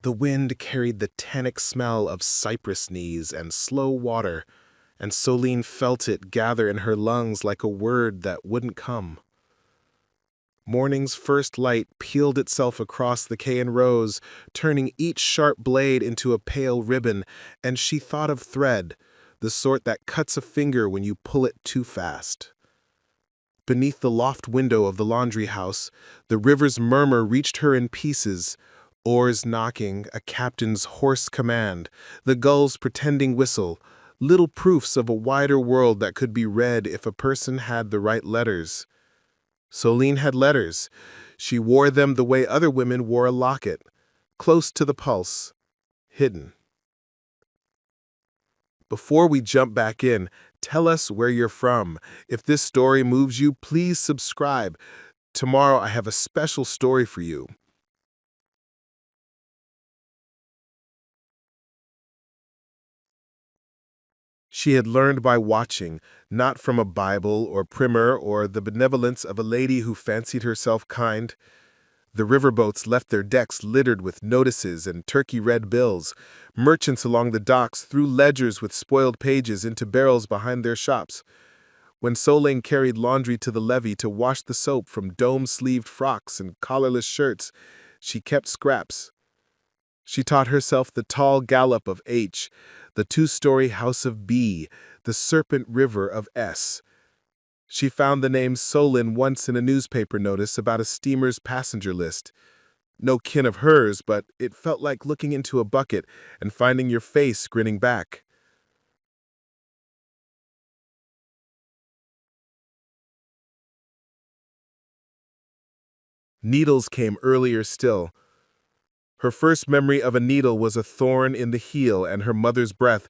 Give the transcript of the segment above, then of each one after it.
The wind carried the tannic smell of cypress knees and slow water, and Solene felt it gather in her lungs like a word that wouldn't come. Morning's first light peeled itself across the Cayan rose, turning each sharp blade into a pale ribbon, and she thought of thread, the sort that cuts a finger when you pull it too fast. Beneath the loft window of the laundry house, the river's murmur reached her in pieces, oars knocking, a captain's hoarse command, the gull's pretending whistle, little proofs of a wider world that could be read if a person had the right letters. Solene had letters. She wore them the way other women wore a locket, close to the pulse, hidden. Before we jump back in, tell us where you're from. If this story moves you, please subscribe. Tomorrow I have a special story for you. She had learned by watching, not from a Bible or primer or the benevolence of a lady who fancied herself kind. The riverboats left their decks littered with notices and turkey-red bills. Merchants along the docks threw ledgers with spoiled pages into barrels behind their shops. When Solane carried laundry to the levee to wash the soap from dome-sleeved frocks and collarless shirts, she kept scraps. She taught herself the tall gallop of H, the two-story house of B, the serpent river of S. She found the name Solin once in a newspaper notice about a steamer's passenger list. No kin of hers, but it felt like looking into a bucket and finding your face grinning back. Needles came earlier still. Her first memory of a needle was a thorn in the heel and her mother's breath,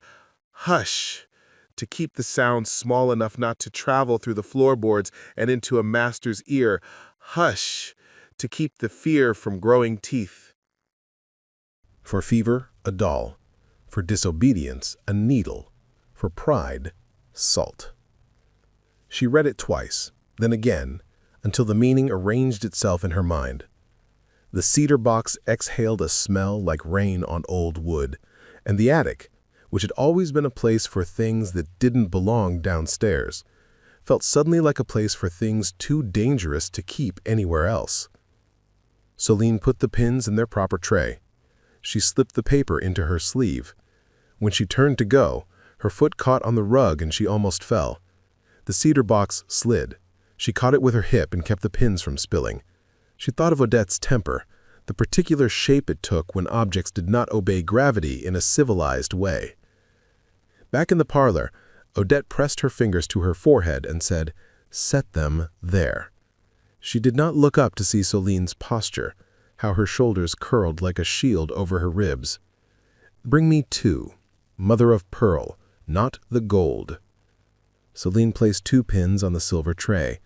"Hush," to keep the sound small enough not to travel through the floorboards and into a master's ear, "Hush," to keep the fear from growing teeth. For fever, a doll. For disobedience, a needle. For pride, salt. She read it twice, then again, until the meaning arranged itself in her mind. The cedar box exhaled a smell like rain on old wood, and the attic, which had always been a place for things that didn't belong downstairs, felt suddenly like a place for things too dangerous to keep anywhere else. Solene put the pins in their proper tray. She slipped the paper into her sleeve. When she turned to go, her foot caught on the rug and she almost fell. The cedar box slid. She caught it with her hip and kept the pins from spilling. She thought of Odette's temper, the particular shape it took when objects did not obey gravity in a civilized way. Back in the parlor, Odette pressed her fingers to her forehead and said, "Set them there." She did not look up to see Solene's posture, how her shoulders curled like a shield over her ribs. "Bring me 2, mother of pearl, not the gold." Solene placed 2 pins on the silver tray.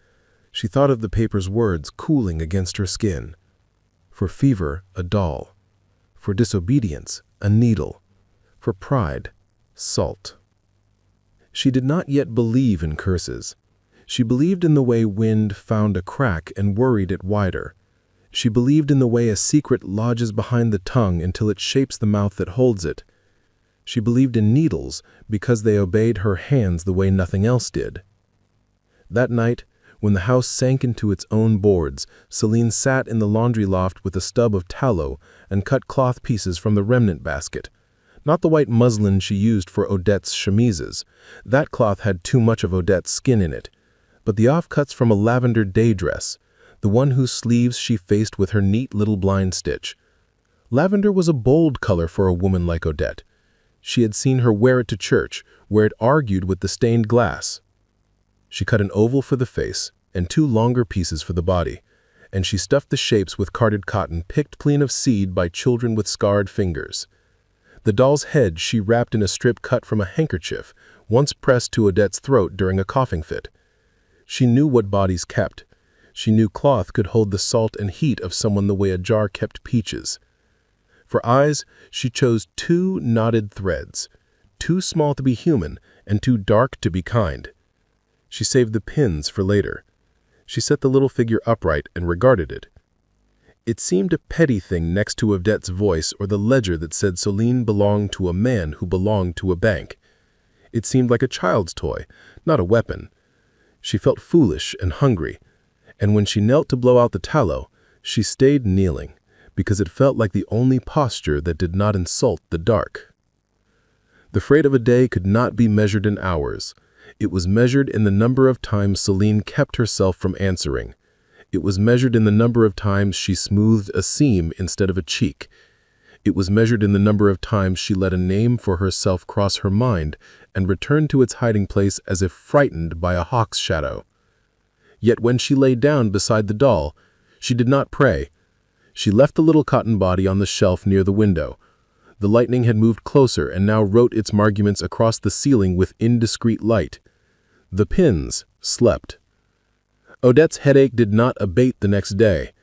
She thought of the paper's words cooling against her skin. For fever, a doll. For disobedience, a needle. For pride, salt. She did not yet believe in curses. She believed in the way wind found a crack and worried it wider. She believed in the way a secret lodges behind the tongue until it shapes the mouth that holds it. She believed in needles because they obeyed her hands the way nothing else did. That night, when the house sank into its own boards, Solene sat in the laundry loft with a stub of tallow and cut cloth pieces from the remnant basket. Not the white muslin she used for Odette's chemises. That cloth had too much of Odette's skin in it. But the offcuts from a lavender day dress, the one whose sleeves she faced with her neat little blind stitch. Lavender was a bold color for a woman like Odette. She had seen her wear it to church, where it argued with the stained glass. She cut an oval for the face and 2 longer pieces for the body, and she stuffed the shapes with carded cotton picked clean of seed by children with scarred fingers. The doll's head she wrapped in a strip cut from a handkerchief, once pressed to Odette's throat during a coughing fit. She knew what bodies kept. She knew cloth could hold the salt and heat of someone the way a jar kept peaches. For eyes, she chose 2 knotted threads, too small to be human and too dark to be kind. She saved the pins for later. She set the little figure upright and regarded it. It seemed a petty thing next to Odette's voice or the ledger that said Celine belonged to a man who belonged to a bank. It seemed like a child's toy, not a weapon. She felt foolish and hungry, and when she knelt to blow out the tallow, she stayed kneeling, because it felt like the only posture that did not insult the dark. The freight of a day could not be measured in hours. It was measured in the number of times Celine kept herself from answering. It was measured in the number of times she smoothed a seam instead of a cheek. It was measured in the number of times she let a name for herself cross her mind and returned to its hiding place as if frightened by a hawk's shadow. Yet when she lay down beside the doll, she did not pray. She left the little cotton body on the shelf near the window. The lightning had moved closer and now wrote its marguments across the ceiling with indiscreet light. The pins slept. Odette's headache did not abate the next day.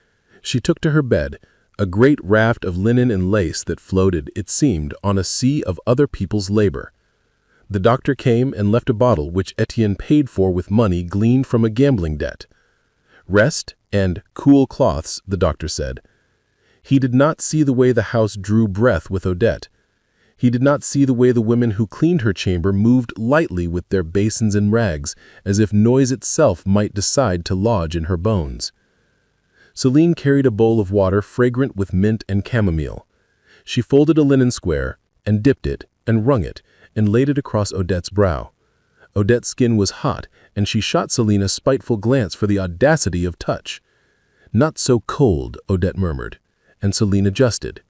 She took to her bed, a great raft of linen and lace that floated, it seemed, on a sea of other people's labor. The doctor came and left a bottle which Etienne paid for with money gleaned from a gambling debt. Rest and cool cloths, the doctor said. He did not see the way the house drew breath with Odette. He did not see the way the women who cleaned her chamber moved lightly with their basins and rags, as if noise itself might decide to lodge in her bones. Celine carried a bowl of water fragrant with mint and chamomile. She folded a linen square, and dipped it, and wrung it, and laid it across Odette's brow. Odette's skin was hot, and she shot Celine a spiteful glance for the audacity of touch. "Not so cold," Odette murmured, and Celine adjusted.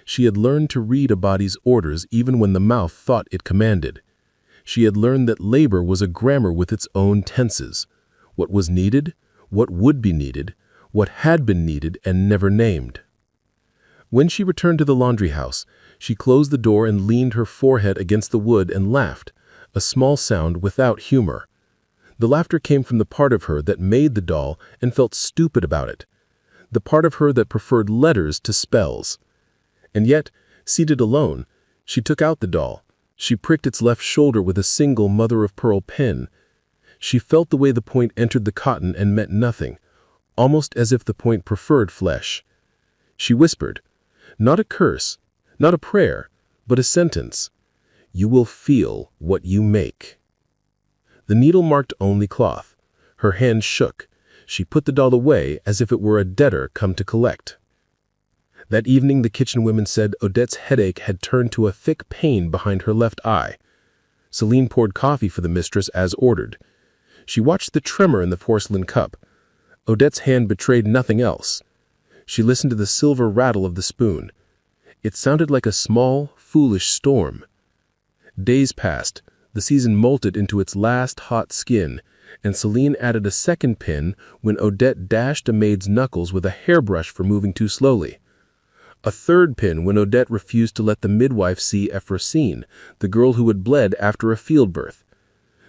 She had learned to read a body's orders even when the mouth thought it commanded. She had learned that labor was a grammar with its own tenses. What was needed, what would be needed, what had been needed and never named. When she returned to the laundry house, she closed the door and leaned her forehead against the wood and laughed, a small sound without humor. The laughter came from the part of her that made the doll and felt stupid about it, the part of her that preferred letters to spells. And yet, seated alone, she took out the doll. She pricked its left shoulder with a single mother-of-pearl pin. She felt the way the point entered the cotton and meant nothing, almost as if the point preferred flesh. She whispered, not a curse, not a prayer, but a sentence. "You will feel what you make." The needle marked only cloth. Her hand shook. She put the doll away as if it were a debtor come to collect. That evening the kitchen women said Odette's headache had turned to a thick pain behind her left eye. Celine poured coffee for the mistress as ordered. She watched the tremor in the porcelain cup. Odette's hand betrayed nothing else. She listened to the silver rattle of the spoon. It sounded like a small, foolish storm. Days passed. The season molted into its last hot skin, and Celine added a second pin when Odette dashed a maid's knuckles with a hairbrush for moving too slowly. A third pin when Odette refused to let the midwife see Ephrosyne, the girl who had bled after a field birth.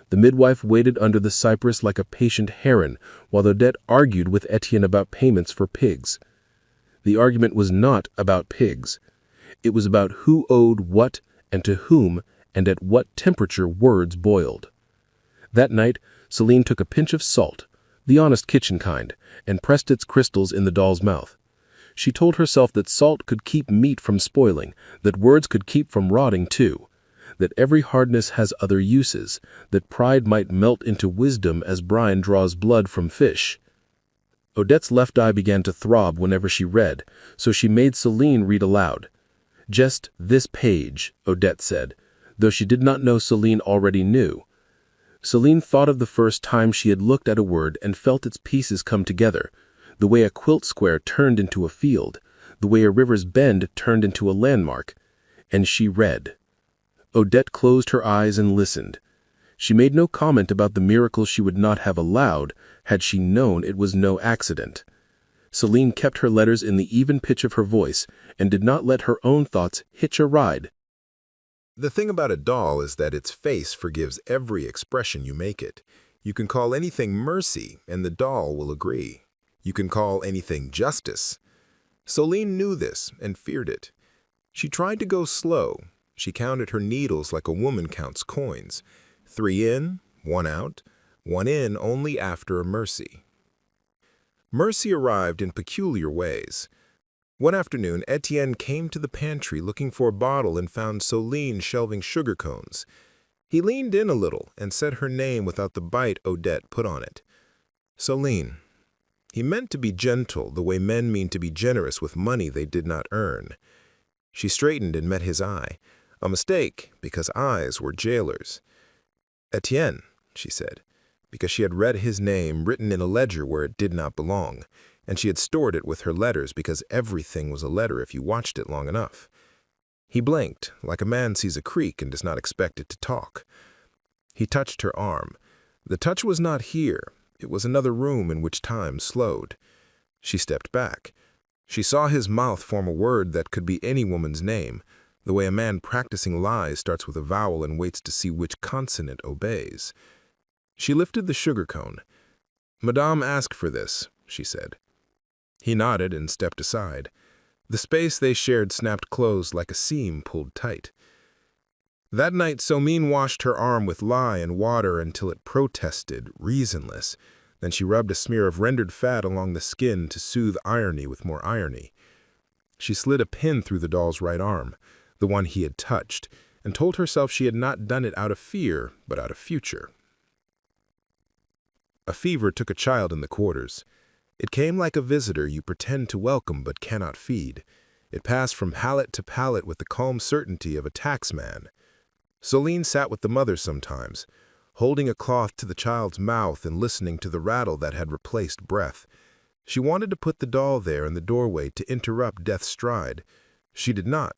The midwife waited under the cypress like a patient heron, while Odette argued with Etienne about payments for pigs. The argument was not about pigs. It was about who owed what and to whom and at what temperature words boiled. That night, Celine took a pinch of salt, the honest kitchen kind, and pressed its crystals in the doll's mouth. She told herself that salt could keep meat from spoiling, that words could keep from rotting too, that every hardness has other uses, that pride might melt into wisdom as brine draws blood from fish. Odette's left eye began to throb whenever she read, so she made Celine read aloud. "Just this page," Odette said, though she did not know Celine already knew. Celine thought of the first time she had looked at a word and felt its pieces come together, the way a quilt square turned into a field, the way a river's bend turned into a landmark, and she read. Odette closed her eyes and listened. She made no comment about the miracle she would not have allowed had she known it was no accident. Celine kept her letters in the even pitch of her voice and did not let her own thoughts hitch a ride. The thing about a doll is that its face forgives every expression you make it. You can call anything mercy, and the doll will agree. You can call anything justice. Celine knew this and feared it. She tried to go slow. She counted her needles like a woman counts coins. 3 in, 1 out, 1 in only after a mercy. Mercy arrived in peculiar ways. One afternoon, Etienne came to the pantry looking for a bottle and found Soline shelving sugar cones. He leaned in a little and said her name without the bite Odette put on it. Soline. He meant to be gentle, the way men mean to be generous with money they did not earn. She straightened and met his eye. A mistake, because eyes were jailers. Etienne, she said, because she had read his name written in a ledger where it did not belong, and she had stored it with her letters because everything was a letter if you watched it long enough. He blinked, like a man sees a creek and does not expect it to talk. He touched her arm. The touch was not here. It was another room in which time slowed. She stepped back. She saw his mouth form a word that could be any woman's name, the way a man practicing lies starts with a vowel and waits to see which consonant obeys. She lifted the sugar cone. "Madame asked for this," she said. He nodded and stepped aside. The space they shared snapped closed like a seam pulled tight. That night, Soline washed her arm with lye and water until it protested, reasonless. Then she rubbed a smear of rendered fat along the skin to soothe irony with more irony. She slid a pin through the doll's right arm, the one he had touched, and told herself she had not done it out of fear, but out of future. A fever took a child in the quarters. It came like a visitor you pretend to welcome but cannot feed. It passed from pallet to pallet with the calm certainty of a taxman. Soline sat with the mother sometimes, holding a cloth to the child's mouth and listening to the rattle that had replaced breath. She wanted to put the doll there in the doorway to interrupt death's stride. She did not.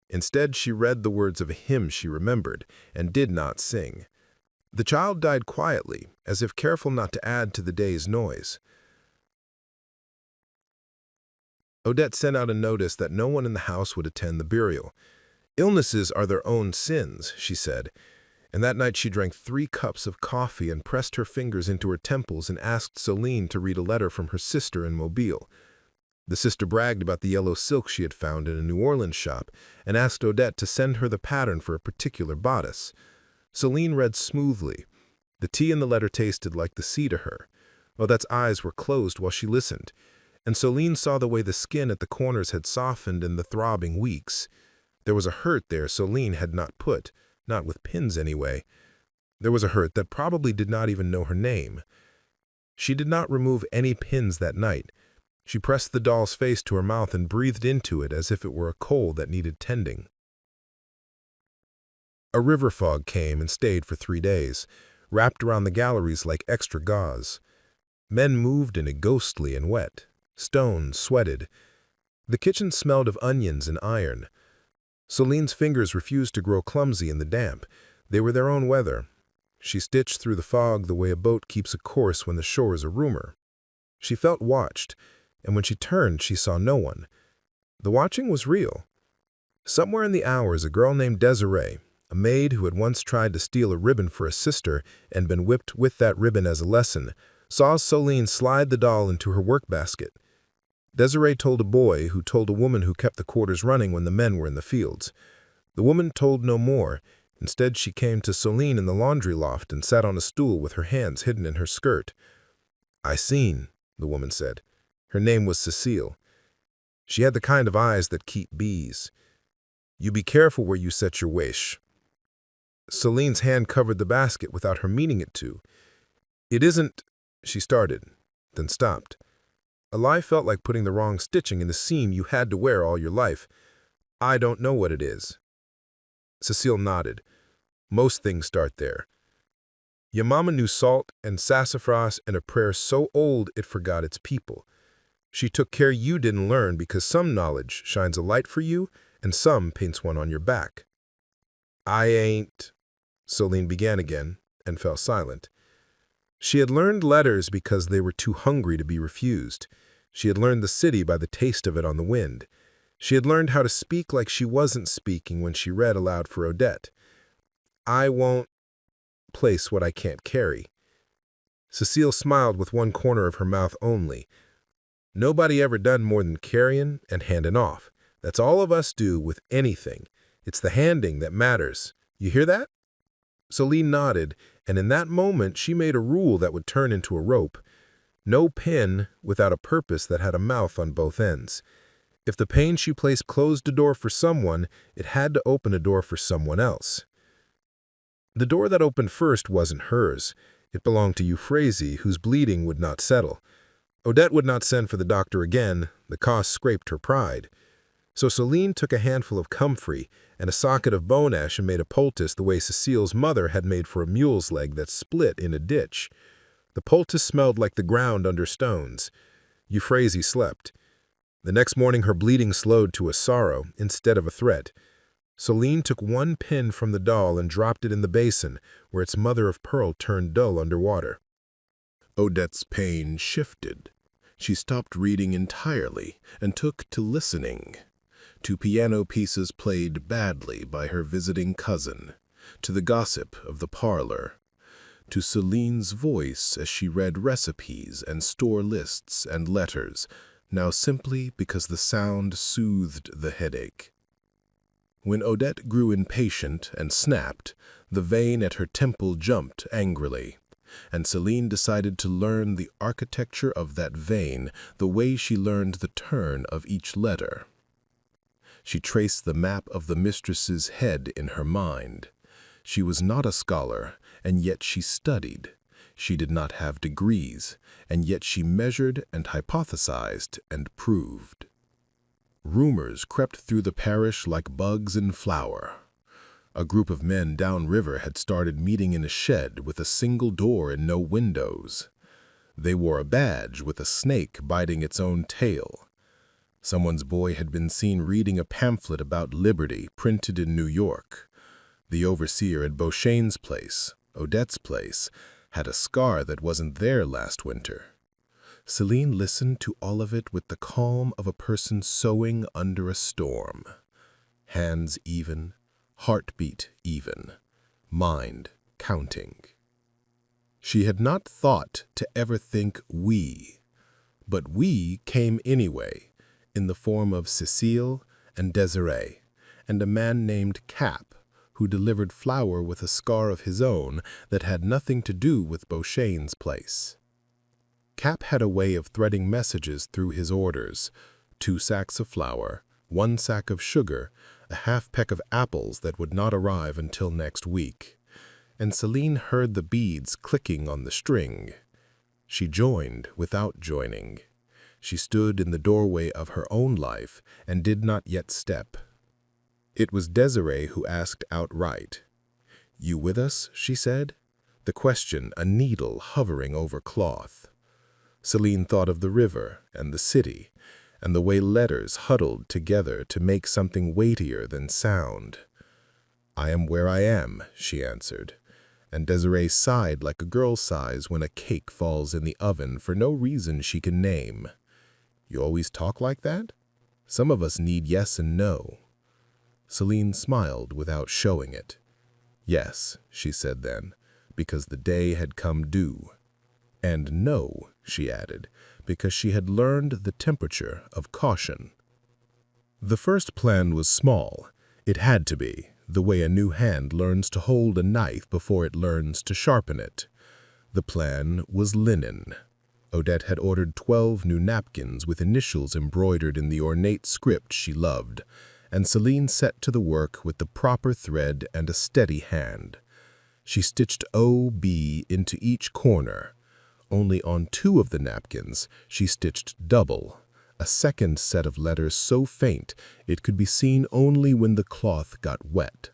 Instead, she read the words of a hymn she remembered and did not sing. The child died quietly, as if careful not to add to the day's noise. Odette sent out a notice that no one in the house would attend the burial. "Illnesses are their own sins," she said, and that night she drank 3 cups of coffee and pressed her fingers into her temples and asked Soline to read a letter from her sister in Mobile. The sister bragged about the yellow silk she had found in a New Orleans shop and asked Odette to send her the pattern for a particular bodice. Soline read smoothly. The tea in the letter tasted like the sea to her. Odette's eyes were closed while she listened, and Soline saw the way the skin at the corners had softened in the throbbing weeks. There was a hurt there Soline had not put, not with pins anyway. There was a hurt that probably did not even know her name. She did not remove any pins that night. She pressed the doll's face to her mouth and breathed into it as if it were a coal that needed tending. A river fog came and stayed for 3 days, wrapped around the galleries like extra gauze. Men moved in it ghostly and wet. Stones sweated. The kitchen smelled of onions and iron. Soline's fingers refused to grow clumsy in the damp. They were their own weather. She stitched through the fog the way a boat keeps a course when the shore is a rumor. She felt watched, and when she turned, she saw no one. The watching was real. Somewhere in the hours, a girl named Desiree, a maid who had once tried to steal a ribbon for a sister and been whipped with that ribbon as a lesson, saw Soline slide the doll into her work basket. Desiree told a boy who told a woman who kept the quarters running when the men were in the fields. The woman told no more. Instead, she came to Soline in the laundry loft and sat on a stool with her hands hidden in her skirt. "I seen," the woman said. Her name was Cecile. She had the kind of eyes that keep bees. "You be careful where you set your wish." Soline's hand covered the basket without her meaning it to. "It isn't," she started, then stopped. A lie felt like putting the wrong stitching in the seam you had to wear all your life. "I don't know what it is." Cecile nodded. "Most things start there. Your mama knew salt and sassafras and a prayer so old it forgot its people. She took care you didn't learn because some knowledge shines a light for you and some paints one on your back." "I ain't," Soline began again and fell silent. She had learned letters because they were too hungry to be refused. She had learned the city by the taste of it on the wind. She had learned how to speak like she wasn't speaking when she read aloud for Odette. "I won't place what I can't carry." Cecile smiled with one corner of her mouth only. "Nobody ever done more than carrying and handing off. That's all of us do with anything. It's the handing that matters. You hear that?" Soline nodded, and in that moment she made a rule that would turn into a rope. No pin without a purpose that had a mouth on both ends. If the pain she placed closed a door for someone, it had to open a door for someone else. The door that opened first wasn't hers. It belonged to Euphrasie, whose bleeding would not settle. Odette would not send for the doctor again. The cost scraped her pride. So Celine took a handful of comfrey and a socket of bone ash and made a poultice the way Cecile's mother had made for a mule's leg that split in a ditch. The poultice smelled like the ground under stones. Euphrasie slept. The next morning her bleeding slowed to a sorrow instead of a threat. Celine took one pin from the doll and dropped it in the basin, where its mother of pearl turned dull underwater. Odette's pain shifted. She stopped reading entirely and took to listening, to piano pieces played badly by her visiting cousin, to the gossip of the parlor, to Celine's voice as she read recipes and store lists and letters, now simply because the sound soothed the headache. When Odette grew impatient and snapped, the vein at her temple jumped angrily, and Celine decided to learn the architecture of that vein the way she learned the turn of each letter. She traced the map of the mistress's head in her mind. She was not a scholar, and yet she studied. She did not have degrees, and yet she measured and hypothesized and proved. Rumors crept through the parish like bugs in flour. A group of men downriver had started meeting in a shed with a single door and no windows. They wore a badge with a snake biting its own tail. Someone's boy had been seen reading a pamphlet about liberty printed in New York. The overseer at Beauchene's place, Odette's place, had a scar that wasn't there last winter. Celine listened to all of it with the calm of a person sewing under a storm. Hands even, heartbeat even, mind counting. She had not thought to ever think we, but we came anyway, in the form of Cécile and Désirée, and a man named Cap, who delivered flour with a scar of his own that had nothing to do with Beauchene's place. Cap had a way of threading messages through his orders: 2 sacks of flour, 1 sack of sugar, a half peck of apples that would not arrive until next week. And Celine heard the beads clicking on the string. She joined without joining. She stood in the doorway of her own life and did not yet step. It was Désirée who asked outright. "You with us?" she said, the question a needle hovering over cloth. Celine thought of the river and the city, and the way letters huddled together to make something weightier than sound. "I am where I am," she answered, and Désirée sighed like a girl sighs when a cake falls in the oven for no reason she can name. "You always talk like that? Some of us need yes and no." Celine smiled without showing it. "Yes," she said then, because the day had come due. And no, she added, because she had learned the temperature of caution. The first plan was small. It had to be, the way a new hand learns to hold a knife before it learns to sharpen it. The plan was linen. Odette had ordered 12 new napkins with initials embroidered in the ornate script she loved, and Celine set to the work with the proper thread and a steady hand. She stitched O.B. into each corner. Only on 2 of the napkins she stitched double, a second set of letters so faint it could be seen only when the cloth got wet.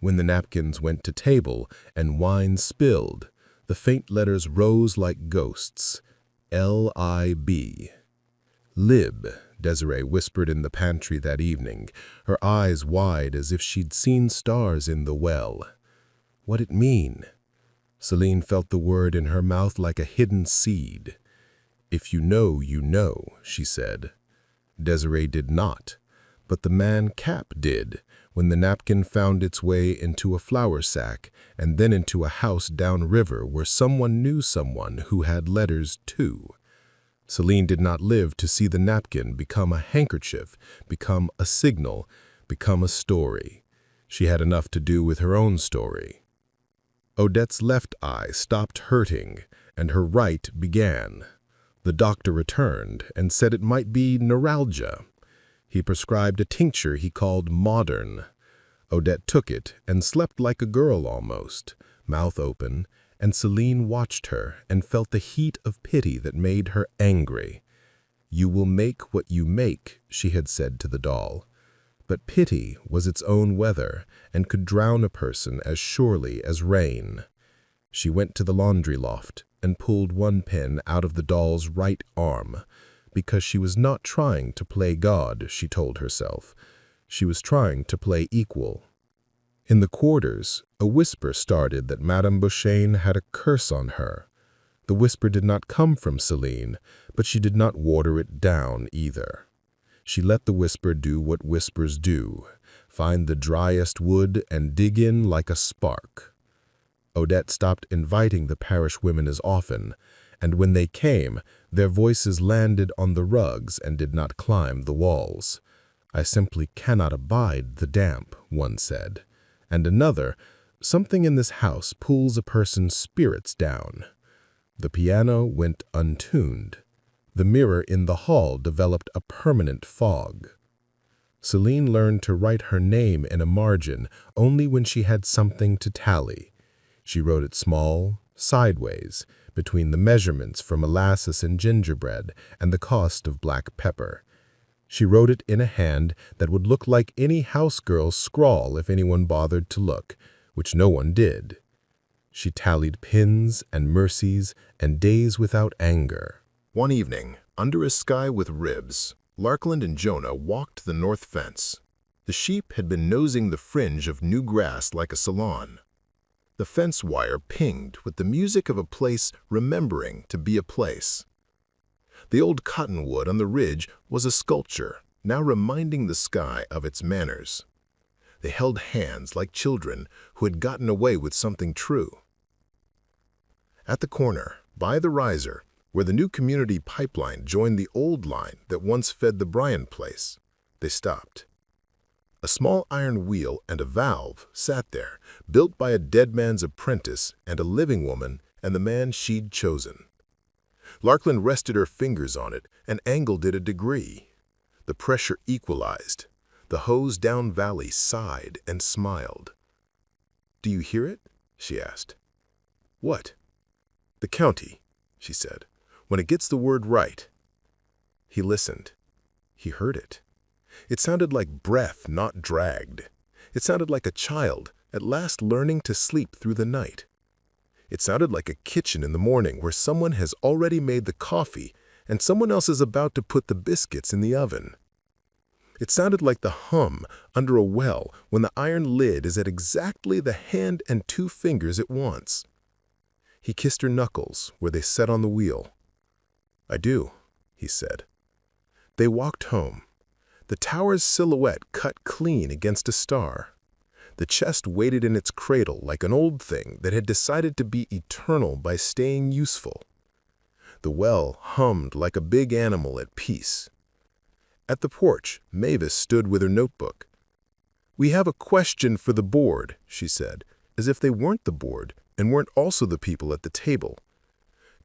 When the napkins went to table and wine spilled, the faint letters rose like ghosts. L-I-B. "Lib," Désirée whispered in the pantry that evening, her eyes wide as if she'd seen stars in the well. What'd it mean? Celine felt the word in her mouth like a hidden seed. "If you know, you know," she said. Désirée did not, but the man Cap did when the napkin found its way into a flour sack and then into a house downriver where someone knew someone who had letters too. Celine did not live to see the napkin become a handkerchief, become a signal, become a story. She had enough to do with her own story. Odette's left eye stopped hurting, and her right began. The doctor returned and said it might be neuralgia. He prescribed a tincture he called modern. Odette took it and slept like a girl almost, mouth open, and Celine watched her and felt the heat of pity that made her angry. "You will make what you make," she had said to the doll. But pity was its own weather and could drown a person as surely as rain. She went to the laundry loft and pulled one pin out of the doll's right arm, because she was not trying to play God, she told herself. She was trying to play equal. In the quarters, a whisper started that Madame Bouchain had a curse on her. The whisper did not come from Celine, but she did not water it down either. She let the whisper do what whispers do, find the driest wood and dig in like a spark. Odette stopped inviting the parish women as often, and when they came, their voices landed on the rugs and did not climb the walls. "I simply cannot abide the damp," one said. And another, "Something in this house pulls a person's spirits down." The piano went untuned. The mirror in the hall developed a permanent fog. Celine learned to write her name in a margin only when she had something to tally. She wrote it small, sideways, between the measurements for molasses and gingerbread and the cost of black pepper. She wrote it in a hand that would look like any house girl's scrawl if anyone bothered to look, which no one did. She tallied pins and mercies and days without anger. One evening, under a sky with ribs, Larkland and Jonah walked the north fence. The sheep had been nosing the fringe of new grass like a salon. The fence wire pinged with the music of a place remembering to be a place. The old cottonwood on the ridge was a sculpture, now reminding the sky of its manners. They held hands like children who had gotten away with something true. At the corner, by the riser, where the new community pipeline joined the old line that once fed the Bryan place, they stopped. A small iron wheel and a valve sat there, built by a dead man's apprentice and a living woman and the man she'd chosen. Larkland rested her fingers on it and angled it a degree. The pressure equalized. The hose down valley sighed and smiled. "Do you hear it?" she asked. "What?" "The county," she said, "when it gets the word right." He listened. He heard it. It sounded like breath not dragged. It sounded like a child at last learning to sleep through the night. It sounded like a kitchen in the morning where someone has already made the coffee and someone else is about to put the biscuits in the oven. It sounded like the hum under a well when the iron lid is at exactly the hand and 2 fingers it wants. He kissed her knuckles where they set on the wheel. "I do," he said. They walked home. The tower's silhouette cut clean against a star. The chest waited in its cradle like an old thing that had decided to be eternal by staying useful. The well hummed like a big animal at peace. At the porch, Mavis stood with her notebook. "We have a question for the board," she said, as if they weren't the board and weren't also the people at the table.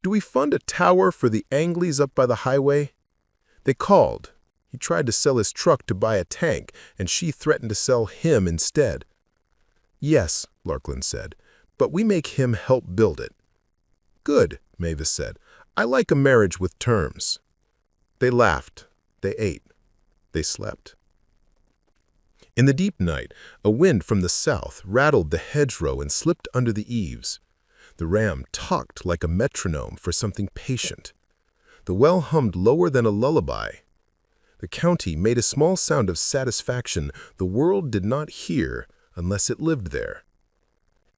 "Do we fund a tower for the Angleys up by the highway? They called. He tried to sell his truck to buy a tank, and she threatened to sell him instead." "Yes," Larkland said, "but we make him help build it." "Good," Mavis said. "I like a marriage with terms." They laughed. They ate. They slept. In the deep night, a wind from the south rattled the hedgerow and slipped under the eaves. The ram talked like a metronome for something patient. The well hummed lower than a lullaby. The county made a small sound of satisfaction the world did not hear unless it lived there.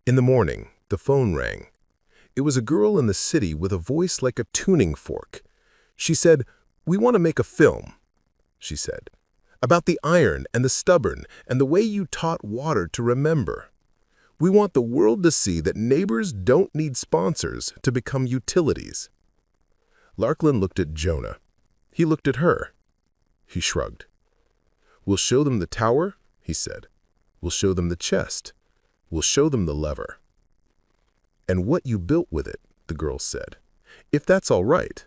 In the morning, the phone rang. It was a girl in the city with a voice like a tuning fork. She said, "We want to make a film," she said, "about the iron and the stubborn and the way you taught water to remember. We want the world to see that neighbors don't need sponsors to become utilities." Larkland looked at Jonah. He looked at her. He shrugged. "We'll show them the tower," he said. "We'll show them the chest. We'll show them the lever." "And what you built with it," the girl said. "If that's all right."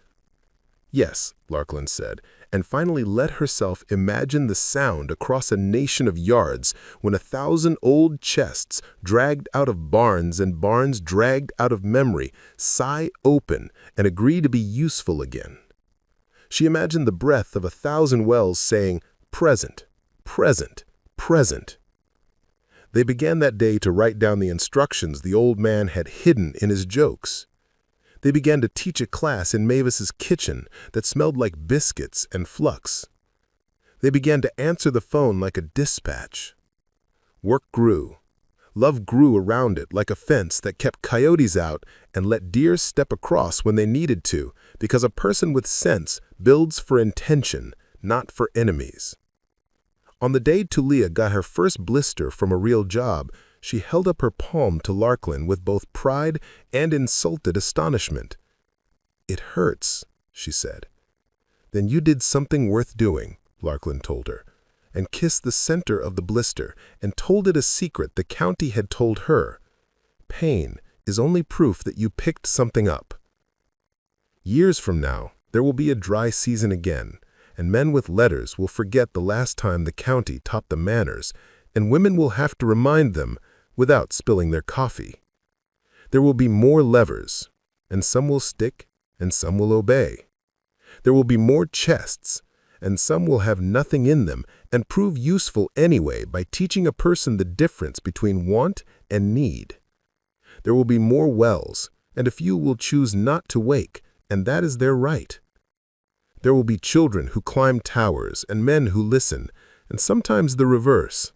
"Yes," Larkland said, and finally let herself imagine the sound across a nation of yards when 1,000 old chests dragged out of barns and barns dragged out of memory sigh open and agree to be useful again. She imagined the breath of 1,000 wells saying, "Present, present, present." They began that day to write down the instructions the old man had hidden in his jokes. They began to teach a class in Mavis's kitchen that smelled like biscuits and flux. They began to answer the phone like a dispatch. Work grew. Love grew around it like a fence that kept coyotes out and let deer step across when they needed to, because a person with sense builds for intention, not for enemies. On the day Tulia got her first blister from a real job, she held up her palm to Larklin with both pride and insulted astonishment. "It hurts," she said. "Then you did something worth doing," Larklin told her, and kissed the center of the blister and told it a secret the county had told her. Pain is only proof that you picked something up. Years from now, there will be a dry season again, and men with letters will forget the last time the county taught them manners, and women will have to remind them without spilling their coffee. There will be more levers, and some will stick and some will obey. There will be more chests, and some will have nothing in them and prove useful anyway by teaching a person the difference between want and need. There will be more wells, and a few will choose not to wake, and that is their right. There will be children who climb towers and men who listen, and sometimes the reverse.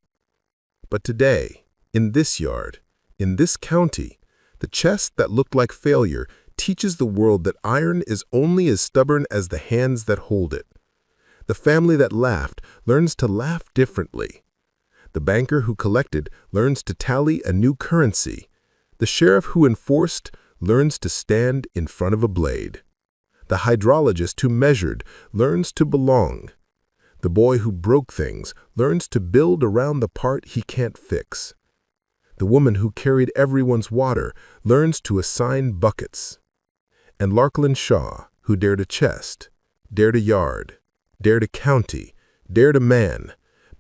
But today, in this yard, in this county, the chest that looked like failure teaches the world that iron is only as stubborn as the hands that hold it. The family that laughed learns to laugh differently. The banker who collected learns to tally a new currency. The sheriff who enforced learns to stand in front of a blade. The hydrologist who measured learns to belong. The boy who broke things learns to build around the part he can't fix. The woman who carried everyone's water learns to assign buckets. And Larklin Shaw, who dared a chest, dared a yard, dared a county, dared a man,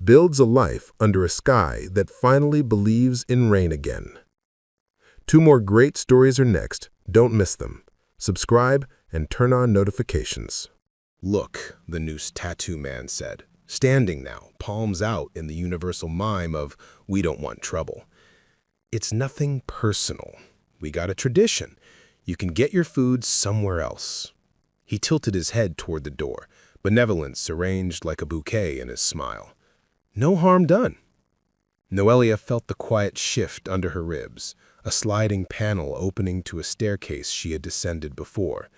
builds a life under a sky that finally believes in rain again. 2 more great stories are next. Don't miss them. Subscribe and turn on notifications. "Look," the noose tattoo man said, standing now, palms out in the universal mime of "we don't want trouble." "It's nothing personal. We got a tradition. You can get your food somewhere else." He tilted his head toward the door, benevolence arranged like a bouquet in his smile. "No harm done." Noelia felt the quiet shift under her ribs, a sliding panel opening to a staircase she had descended before.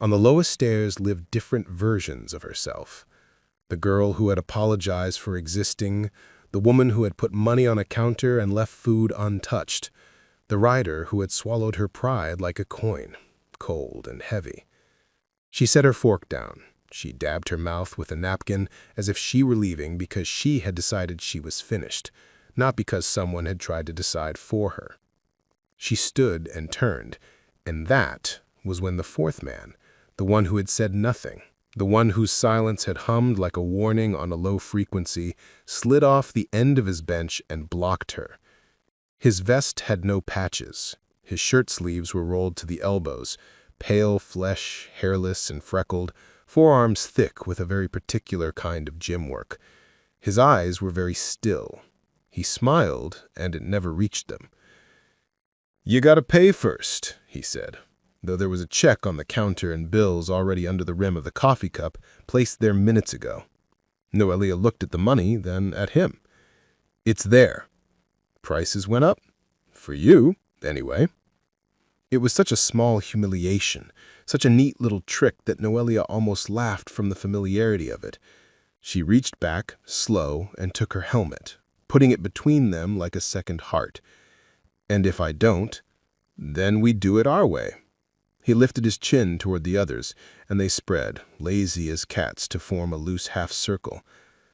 On the lowest stairs lived different versions of herself. The girl who had apologized for existing, the woman who had put money on a counter and left food untouched, the rider who had swallowed her pride like a coin, cold and heavy. She set her fork down. She dabbed her mouth with a napkin as if she were leaving because she had decided she was finished, not because someone had tried to decide for her. She stood and turned, and that was when the 4th man, the one who had said nothing, the one whose silence had hummed like a warning on a low frequency, slid off the end of his bench and blocked her. His vest had no patches. His shirt sleeves were rolled to the elbows, pale flesh, hairless and freckled, forearms thick with a very particular kind of gym work. His eyes were very still. He smiled, and it never reached them. "You gotta pay first," he said, though there was a check on the counter and bills already under the rim of the coffee cup, placed there minutes ago. Noelia looked at the money, then at him. "It's there. Prices went up. For you, anyway." It was such a small humiliation, such a neat little trick that Noelia almost laughed from the familiarity of it. She reached back, slow, and took her helmet, putting it between them like a second heart. "And if I don't, then we do it our way." He lifted his chin toward the others, and they spread, lazy as cats, to form a loose half-circle.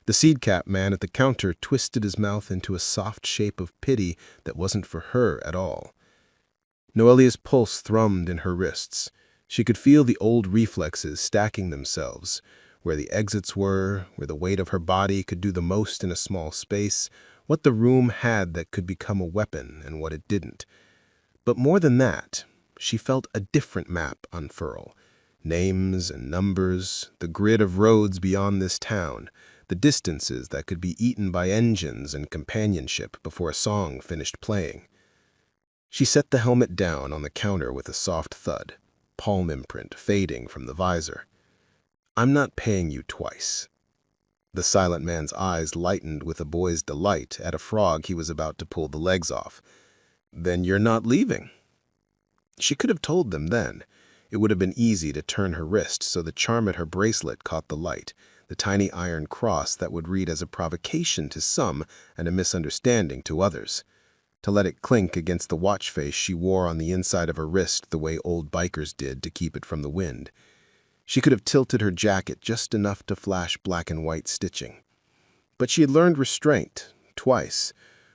The seed-cap man at the counter twisted his mouth into a soft shape of pity that wasn't for her at all. Noelia's pulse thrummed in her wrists. She could feel the old reflexes stacking themselves. where the exits were, where the weight of her body could do the most in a small space, what the room had that could become a weapon and what it didn't. But more than that, she felt a different map unfurl. Names and numbers, the grid of roads beyond this town, the distances that could be eaten by engines and companionship before a song finished playing. She set the helmet down on the counter with a soft thud, palm imprint fading from the visor. "I'm not paying you twice." The silent man's eyes lightened with a boy's delight at a frog he was about to pull the legs off. "Then you're not leaving." She could have told them then. It would have been easy to turn her wrist so the charm at her bracelet caught the light, the tiny iron cross that would read as a provocation to some and a misunderstanding to others. To let it clink against the watch face she wore on the inside of her wrist the way old bikers did to keep it from the wind. She could have tilted her jacket just enough to flash black and white stitching. But she had learned restraint, twice,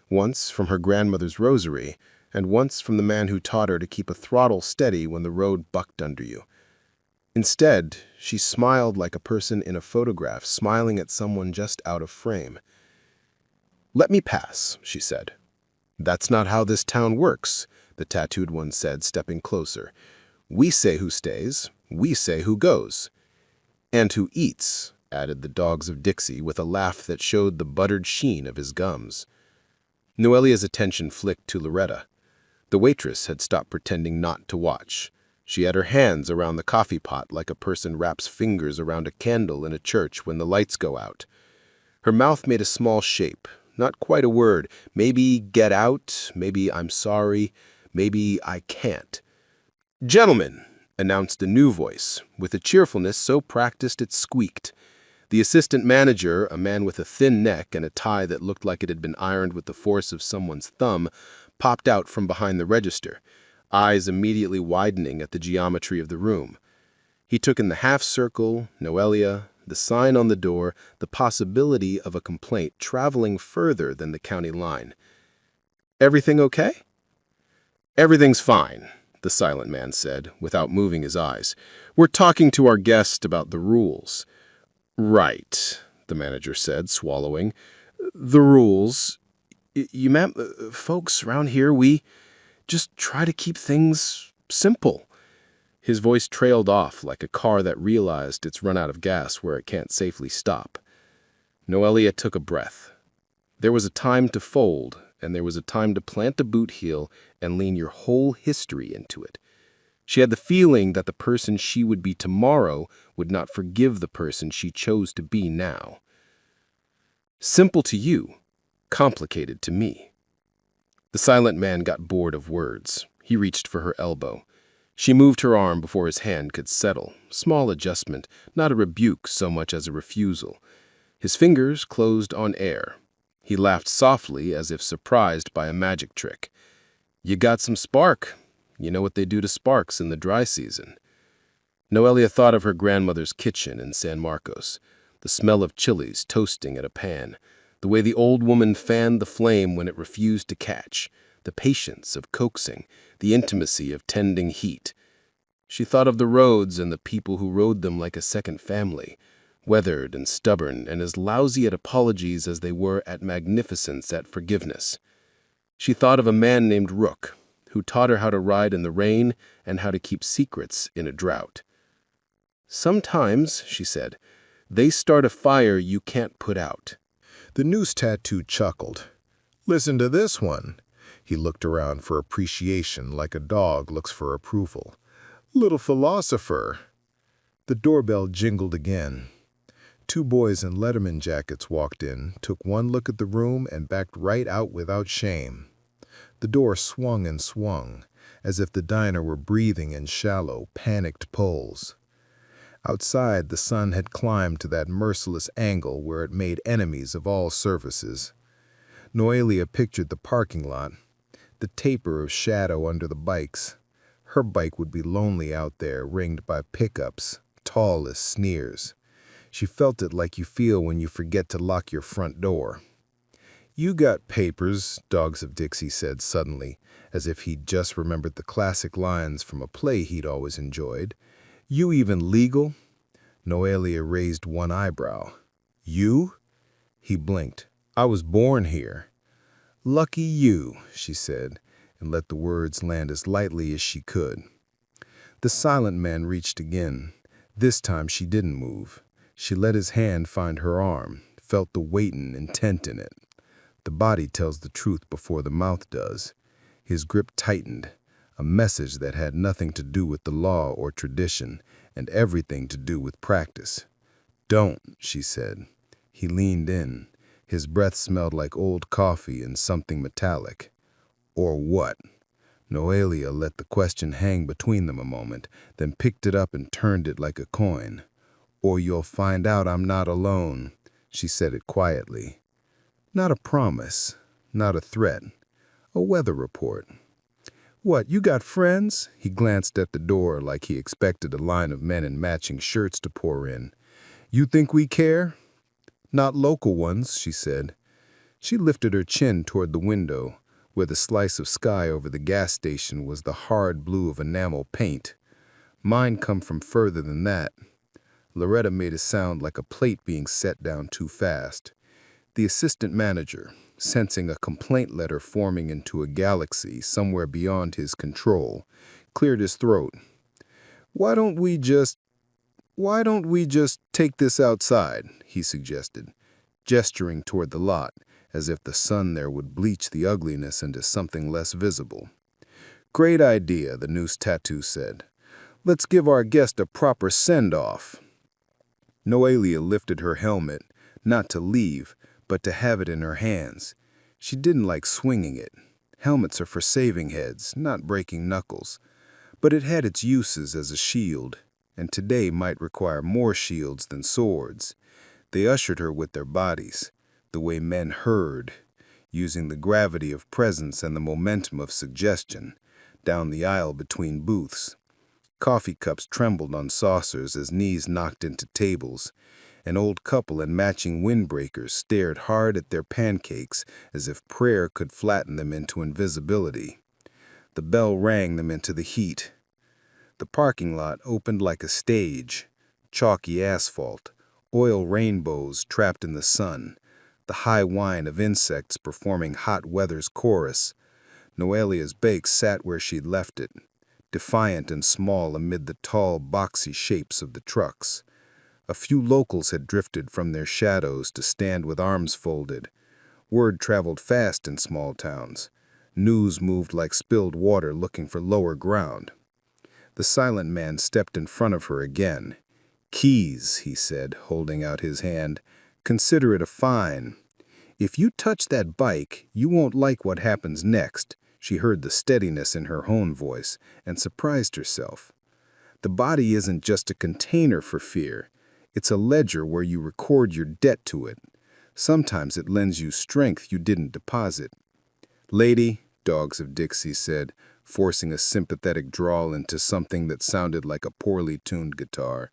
once from her grandmother's rosary, and once from the man who taught her to keep a throttle steady when the road bucked under you. Instead, she smiled like a person in a photograph smiling at someone just out of frame. "Let me pass," she said. "That's not how this town works," the tattooed one said, stepping closer. "We say who stays, we say who goes." "And who eats," added the dogs of Dixie with a laugh that showed the buttered sheen of his gums. Noelia's attention flicked to Loretta. The waitress had stopped pretending not to watch. She had her hands around the coffee pot like a person wraps fingers around a candle in a church when the lights go out. Her mouth made a small shape, not quite a word, maybe "get out," maybe "I'm sorry," maybe "I can't." "Gentlemen," announced a new voice, with a cheerfulness so practiced it squeaked. The assistant manager, a man with a thin neck and a tie that looked like it had been ironed with the force of someone's thumb, popped out from behind the register, eyes immediately widening at the geometry of the room. He took in the half-circle, Noelia, the sign on the door, the possibility of a complaint traveling further than the county line. "Everything okay?" "Everything's fine," the silent man said, without moving his eyes. "We're talking to our guest about the rules." "Right," the manager said, swallowing. "The rules. You ma'am, folks around here, we just try to keep things simple." His voice trailed off like a car that realized it's run out of gas where it can't safely stop. Noelia took a breath. There was a time to fold, and there was a time to plant a boot heel and lean your whole history into it. She had the feeling that the person she would be tomorrow would not forgive the person she chose to be now. "Simple to you, complicated to me." The silent man got bored of words. He reached for her elbow. She moved her arm before his hand could settle. Small adjustment, not a rebuke so much as a refusal. His fingers closed on air. He laughed softly as if surprised by a magic trick. "You got some spark. You know what they do to sparks in the dry season." Noelia thought of her grandmother's kitchen in San Marcos, the smell of chilies toasting at a pan, the way the old woman fanned the flame when it refused to catch, the patience of coaxing, the intimacy of tending heat. She thought of the roads and the people who rode them like a second family, weathered and stubborn and as lousy at apologies as they were at magnificence at forgiveness. She thought of a man named Rook, who taught her how to ride in the rain and how to keep secrets in a drought. "Sometimes," she said, "they start a fire you can't put out." The news tattoo chuckled. "Listen to this one." He looked around for appreciation like a dog looks for approval. "Little philosopher." The doorbell jingled again. Two boys in Letterman jackets walked in, took one look at the room, and backed right out without shame. The door swung and swung, as if the diner were breathing in shallow, panicked pulls. Outside, the sun had climbed to that merciless angle where it made enemies of all surfaces. Noelia pictured the parking lot, the taper of shadow under the bikes. Her bike would be lonely out there, ringed by pickups, tall as sneers. She felt it like you feel when you forget to lock your front door. "You got papers," Dogs of Dixie said suddenly, as if he'd just remembered the classic lines from a play he'd always enjoyed. "You even legal?" Noelia raised one eyebrow. You? He blinked. I was born here. Lucky you, she said, and let the words land as lightly as she could. The silent man reached again. This time she didn't move. She let his hand find her arm, felt the weight and intent in it. The body tells the truth before the mouth does. His grip tightened, a message that had nothing to do with the law or tradition, and everything to do with practice. Don't, she said. He leaned in. His breath smelled like old coffee and something metallic. Or what? Noelia let the question hang between them a moment, then picked it up and turned it like a coin. Or you'll find out I'm not alone, she said it quietly. Not a promise, not a threat, a weather report. What, you got friends? He glanced at the door like he expected a line of men in matching shirts to pour in. You think we care? Not local ones, she said. She lifted her chin toward the window, where the slice of sky over the gas station was the hard blue of enamel paint. Mine come from further than that. Loretta made a sound like a plate being set down too fast. The assistant manager, sensing a complaint letter forming into a galaxy somewhere beyond his control, cleared his throat. Why don't we just take this outside, he suggested, gesturing toward the lot, as if the sun there would bleach the ugliness into something less visible. Great idea, the noose tattoo said. Let's give our guest a proper send-off. Noelia lifted her helmet, not to leave, but to have it in her hands. She didn't like swinging it. Helmets are for saving heads, not breaking knuckles. But it had its uses as a shield, and today might require more shields than swords. They ushered her with their bodies, the way men herd, using the gravity of presence and the momentum of suggestion, down the aisle between booths. Coffee cups trembled on saucers as knees knocked into tables. An old couple in matching windbreakers stared hard at their pancakes as if prayer could flatten them into invisibility. The bell rang them into the heat. The parking lot opened like a stage, chalky asphalt, oil rainbows trapped in the sun, the high whine of insects performing hot weather's chorus. Noelia's bake sat where she'd left it, defiant and small amid the tall, boxy shapes of the trucks. A few locals had drifted from their shadows to stand with arms folded. Word traveled fast in small towns. News moved like spilled water looking for lower ground. The silent man stepped in front of her again. Keys, he said, holding out his hand. Consider it a fine. If you touch that bike, you won't like what happens next. She heard the steadiness in her own voice and surprised herself. The body isn't just a container for fear. It's a ledger where you record your debt to it. Sometimes it lends you strength you didn't deposit. Lady, Dogs of Dixie said, forcing a sympathetic drawl into something that sounded like a poorly tuned guitar.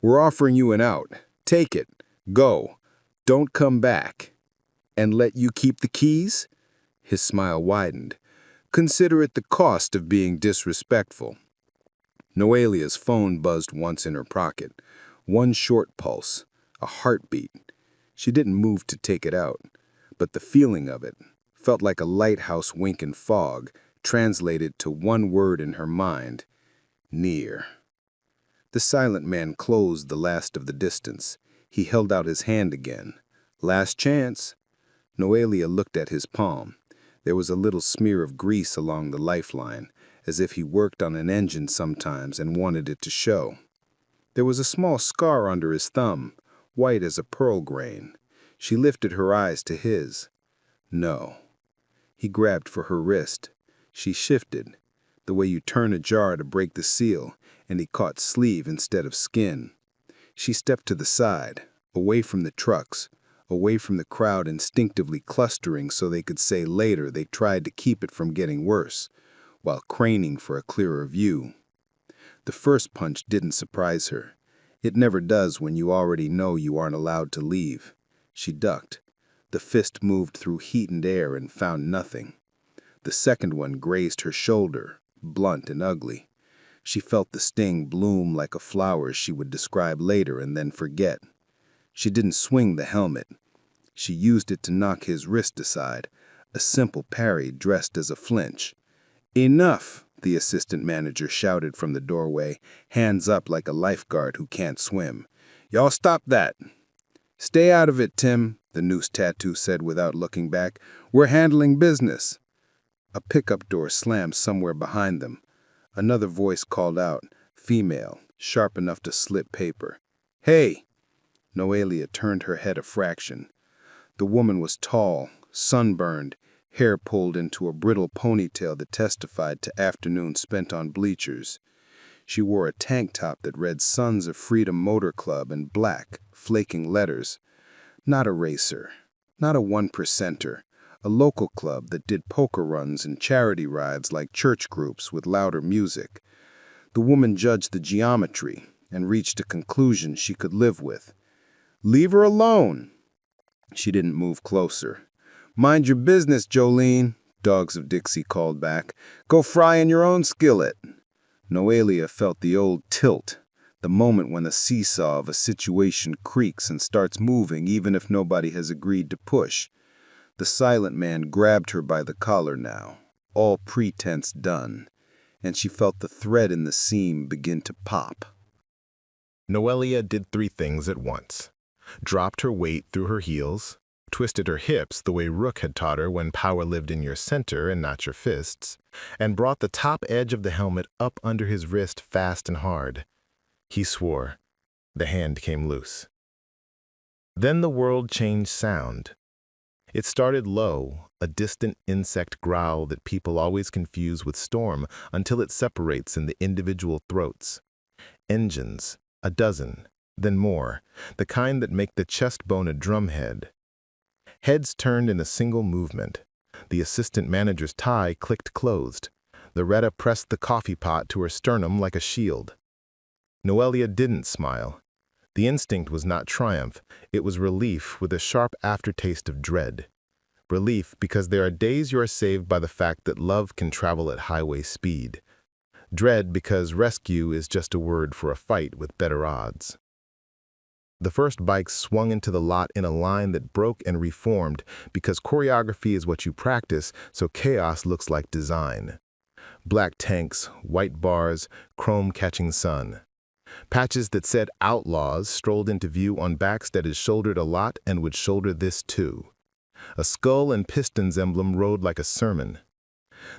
We're offering you an out. Take it. Go. Don't come back. And let you keep the keys? His smile widened. Consider it the cost of being disrespectful. Noelia's phone buzzed once in her pocket. One short pulse, a heartbeat. She didn't move to take it out, but the feeling of it felt like a lighthouse wink in fog, translated to one word in her mind: near. The silent man closed the last of the distance. He held out his hand again. Last chance. Noelia looked at his palm. There was a little smear of grease along the lifeline, as if he worked on an engine sometimes and wanted it to show. There was a small scar under his thumb, white as a pearl grain. She lifted her eyes to his. No. He grabbed for her wrist. She shifted, the way you turn a jar to break the seal, and he caught sleeve instead of skin. She stepped to the side, away from the trucks, away from the crowd instinctively clustering so they could say later they tried to keep it from getting worse, while craning for a clearer view. The first punch didn't surprise her. It never does when you already know you aren't allowed to leave. She ducked. The fist moved through heat and air and found nothing. The second one grazed her shoulder, blunt and ugly. She felt the sting bloom like a flower she would describe later and then forget. She didn't swing the helmet. She used it to knock his wrist aside, a simple parry dressed as a flinch. "Enough!" the assistant manager shouted from the doorway, hands up like a lifeguard who can't swim. "Y'all stop that!" "Stay out of it, Tim," the noose tattoo said without looking back. "We're handling business." A pickup door slammed somewhere behind them. Another voice called out, female, sharp enough to slit paper. "Hey!" Noelia turned her head a fraction. The woman was tall, sunburned, hair pulled into a brittle ponytail that testified to afternoons spent on bleachers. She wore a tank top that read Sons of Freedom Motor Club in black, flaking letters. Not a racer, not a one-percenter, a local club that did poker runs and charity rides like church groups with louder music. The woman judged the geometry and reached a conclusion she could live with. "Leave her alone." She didn't move closer. "Mind your business, Jolene," Dogs of Dixie called back. "Go fry in your own skillet." Noelia felt the old tilt, the moment when the seesaw of a situation creaks and starts moving even if nobody has agreed to push. The silent man grabbed her by the collar now, all pretense done, and she felt the thread in the seam begin to pop. Noelia did 3 things at once. Dropped her weight through her heels, twisted her hips the way Rook had taught her when power lived in your center and not your fists, and brought the top edge of the helmet up under his wrist fast and hard. He swore. The hand came loose. Then the world changed sound. It started low, a distant insect growl that people always confuse with storm until it separates in the individual throats. Engines, a dozen, then more, the kind that make the chest bone a drumhead. Heads turned in a single movement. The assistant manager's tie clicked closed. Loretta pressed the coffee pot to her sternum like a shield. Noelia didn't smile. The instinct was not triumph, it was relief with a sharp aftertaste of dread. Relief because there are days you are saved by the fact that love can travel at highway speed. Dread because rescue is just a word for a fight with better odds. The first bike swung into the lot in a line that broke and reformed because choreography is what you practice, so chaos looks like design. Black tanks, white bars, chrome-catching sun. Patches that said outlaws strolled into view on backs that had shouldered a lot and would shoulder this too. A skull and pistons emblem rode like a sermon.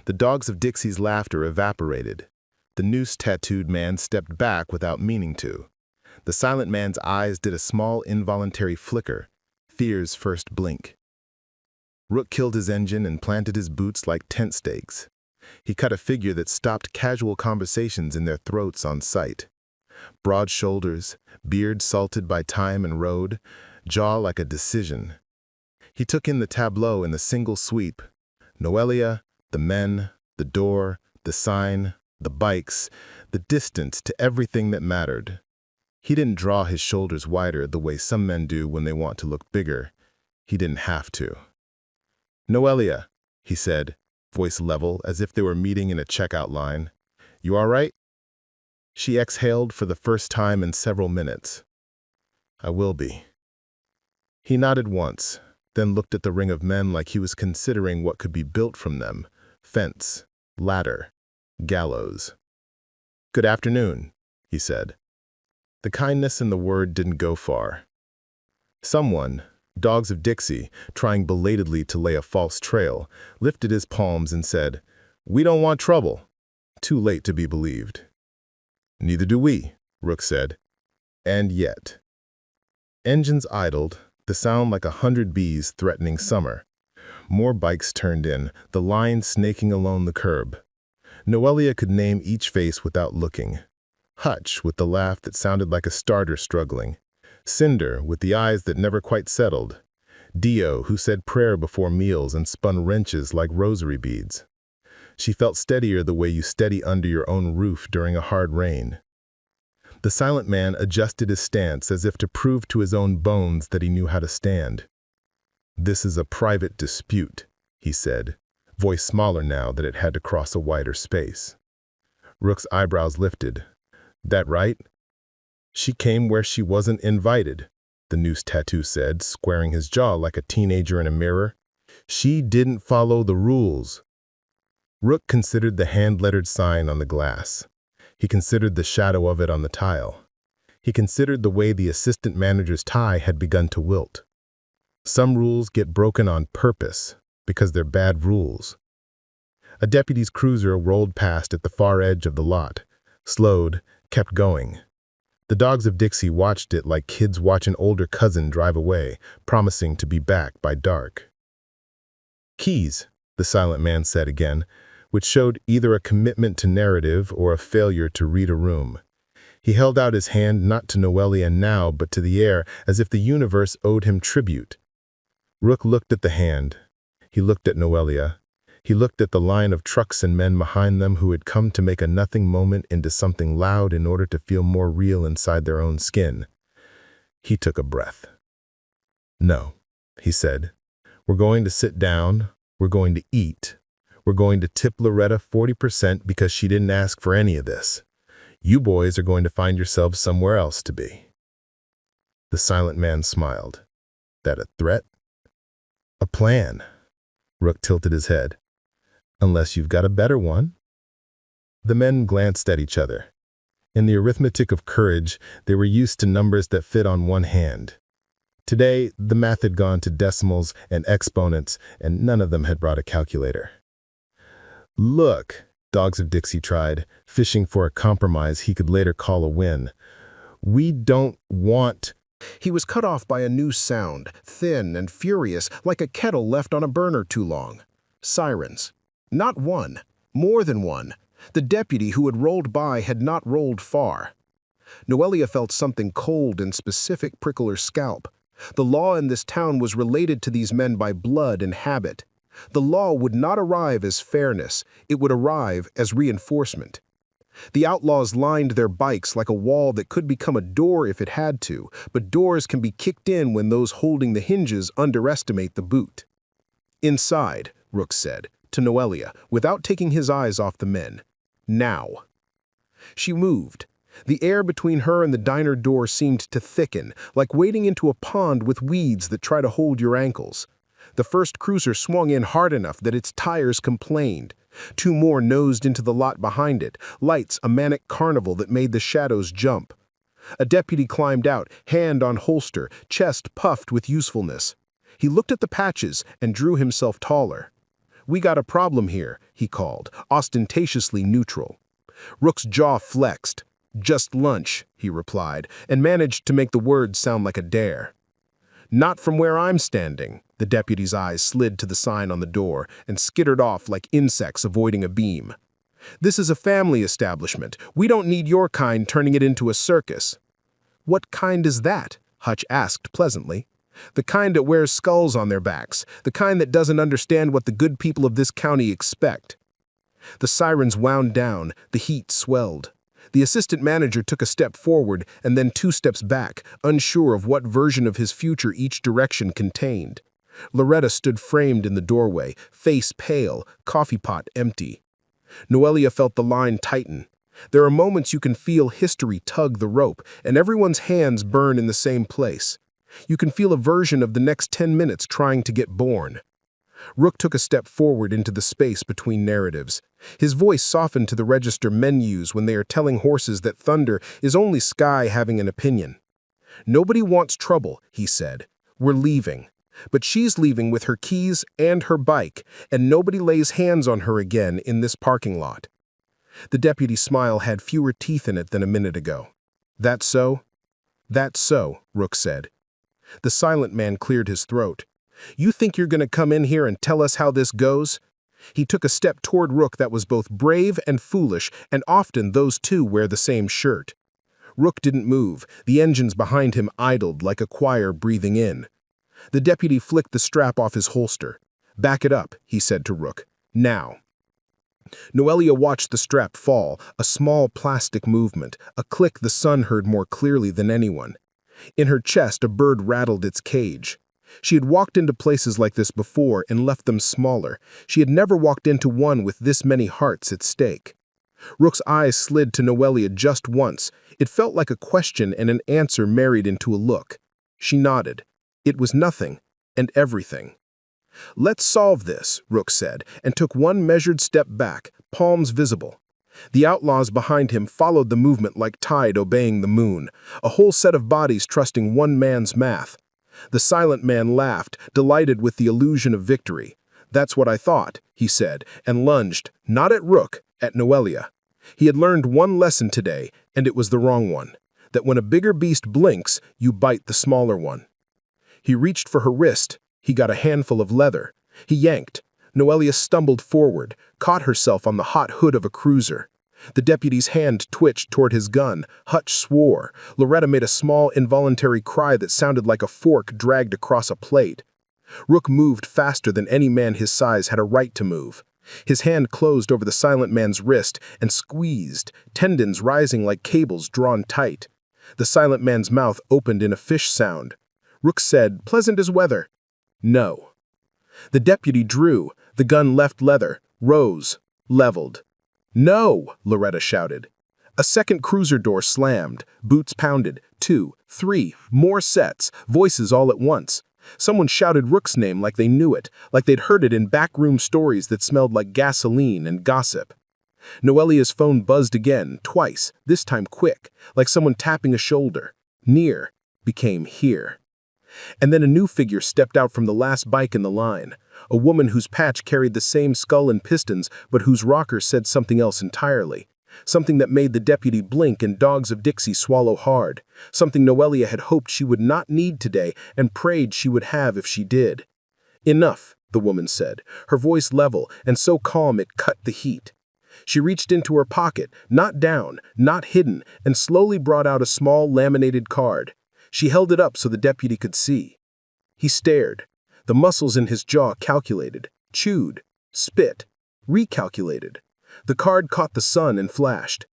The Dogs of Dixie's laughter evaporated. The noose-tattooed man stepped back without meaning to. The silent man's eyes did a small involuntary flicker, fear's first blink. Rook killed his engine and planted his boots like tent stakes. He cut a figure that stopped casual conversations in their throats on sight. Broad shoulders, beard salted by time and road, jaw like a decision. He took in the tableau in the single sweep. Noelia, the men, the door, the sign, the bikes, the distance to everything that mattered. He didn't draw his shoulders wider the way some men do when they want to look bigger. He didn't have to. "Noelia," he said, voice level as if they were meeting in a checkout line. "You all right?" She exhaled for the first time in several minutes. "I will be." He nodded once, then looked at the ring of men like he was considering what could be built from them. Fence, ladder, gallows. "Good afternoon," he said. The kindness in the word didn't go far. Someone, Dogs of Dixie, trying belatedly to lay a false trail, lifted his palms and said, "We don't want trouble." Too late to be believed. "Neither do we," Rook said. And yet. Engines idled, the sound like 100 bees threatening summer. More bikes turned in, the line snaking along the curb. Noelia could name each face without looking. Hutch with the laugh that sounded like a starter struggling. Cinder with the eyes that never quite settled. Dio who said prayer before meals and spun wrenches like rosary beads. She felt steadier the way you steady under your own roof during a hard rain. The silent man adjusted his stance as if to prove to his own bones that he knew how to stand. "This is a private dispute," he said, voice smaller now that it had to cross a wider space. Rook's eyebrows lifted. That right? She came where she wasn't invited, the noose tattoo said, squaring his jaw like a teenager in a mirror. She didn't follow the rules. Rook considered the hand-lettered sign on the glass. He considered the shadow of it on the tile. He considered the way the assistant manager's tie had begun to wilt. Some rules get broken on purpose because they're bad rules. A deputy's cruiser rolled past at the far edge of the lot, slowed, kept going. The dogs of Dixie watched it like kids watch an older cousin drive away, promising to be back by dark. Keys, the silent man said again, which showed either a commitment to narrative or a failure to read a room. He held out his hand not to Noelia now but to the air, as if the universe owed him tribute. Rook looked at the hand. He looked at Noelia. He looked at the line of trucks and men behind them who had come to make a nothing moment into something loud in order to feel more real inside their own skin. He took a breath. No, he said. We're going to sit down. We're going to eat. We're going to tip Loretta 40% because she didn't ask for any of this. You boys are going to find yourselves somewhere else to be. The silent man smiled. That a threat? A plan. Rook tilted his head. Unless you've got a better one. The men glanced at each other. In the arithmetic of courage, they were used to numbers that fit on one hand. Today, the math had gone to decimals and exponents, and none of them had brought a calculator. Look, Dogs of Dixie tried, fishing for a compromise he could later call a win. We don't want... He was cut off by a new sound, thin and furious, like a kettle left on a burner too long. Sirens. Not one. More than one. The deputy who had rolled by had not rolled far. Noelia felt something cold and specific prickle her scalp. The law in this town was related to these men by blood and habit. The law would not arrive as fairness, it would arrive as reinforcement. The outlaws lined their bikes like a wall that could become a door if it had to, but doors can be kicked in when those holding the hinges underestimate the boot. Inside, Rook said, to Noelia, without taking his eyes off the men. Now. She moved. The air between her and the diner door seemed to thicken, like wading into a pond with weeds that try to hold your ankles. The first cruiser swung in hard enough that its tires complained. Two more nosed into the lot behind it, lights a manic carnival that made the shadows jump. A deputy climbed out, hand on holster, chest puffed with usefulness. He looked at the patches and drew himself taller. We got a problem here, he called, ostentatiously neutral. Rook's jaw flexed. Just lunch, he replied, and managed to make the words sound like a dare. Not from where I'm standing. The deputy's eyes slid to the sign on the door and skittered off like insects avoiding a beam. This is a family establishment. We don't need your kind turning it into a circus. What kind is that? Hutch asked pleasantly. The kind that wears skulls on their backs, the kind that doesn't understand what the good people of this county expect. The sirens wound down, the heat swelled. The assistant manager took a step forward and then 2 steps back, unsure of what version of his future each direction contained. Loretta stood framed in the doorway, face pale, coffee pot empty. Noelia felt the line tighten. There are moments you can feel history tug the rope, and everyone's hands burn in the same place. You can feel a version of the next 10 minutes trying to get born. Rook took a step forward into the space between narratives. His voice softened to the register men use when they are telling horses that thunder is only sky having an opinion. Nobody wants trouble, he said. We're leaving. But she's leaving with her keys and her bike, and nobody lays hands on her again in this parking lot. The deputy's smile had fewer teeth in it than a minute ago. That so? That's so, Rook said. The silent man cleared his throat. You think you're going to come in here and tell us how this goes? He took a step toward Rook that was both brave and foolish, and often those two wear the same shirt. Rook didn't move. The engines behind him idled like a choir breathing in. The deputy flicked the strap off his holster. Back it up, he said to Rook. Now. Noelia watched the strap fall, a small plastic movement, a click the sun heard more clearly than anyone. In her chest, a bird rattled its cage. She had walked into places like this before and left them smaller. She had never walked into one with this many hearts at stake. Rook's eyes slid to Noelia just once. It felt like a question and an answer married into a look. She nodded. It was nothing and everything. "Let's solve this," Rook said, and took one measured step back, palms visible. The outlaws behind him followed the movement like tide obeying the moon, a whole set of bodies trusting one man's math. The silent man laughed, delighted with the illusion of victory. "That's what I thought," he said, and lunged, not at Rook, at Noelia. He had learned one lesson today, and it was the wrong one, that when a bigger beast blinks, you bite the smaller one. He reached for her wrist. He got a handful of leather. He yanked. Noelia stumbled forward, caught herself on the hot hood of a cruiser. The deputy's hand twitched toward his gun. Hutch swore. Loretta made a small, involuntary cry that sounded like a fork dragged across a plate. Rook moved faster than any man his size had a right to move. His hand closed over the silent man's wrist and squeezed, tendons rising like cables drawn tight. The silent man's mouth opened in a fish sound. Rook said, "Pleasant as weather." "No." The deputy drew. The gun left leather, rose, leveled. "No!" Loretta shouted. A second cruiser door slammed. Boots pounded. 2, 3, more sets, voices all at once. Someone shouted Rook's name like they knew it, like they'd heard it in backroom stories that smelled like gasoline and gossip. Noelia's phone buzzed again, twice, this time quick, like someone tapping a shoulder. Near became here. And then a new figure stepped out from the last bike in the line, a woman whose patch carried the same skull and pistons, but whose rocker said something else entirely. Something that made the deputy blink and Dogs of Dixie swallow hard. Something Noelia had hoped she would not need today and prayed she would have if she did. "Enough," the woman said, her voice level and so calm it cut the heat. She reached into her pocket, not down, not hidden, and slowly brought out a small laminated card. She held it up so the deputy could see. He stared. The muscles in his jaw calculated, chewed, spit, recalculated. The card caught the sun and flashed.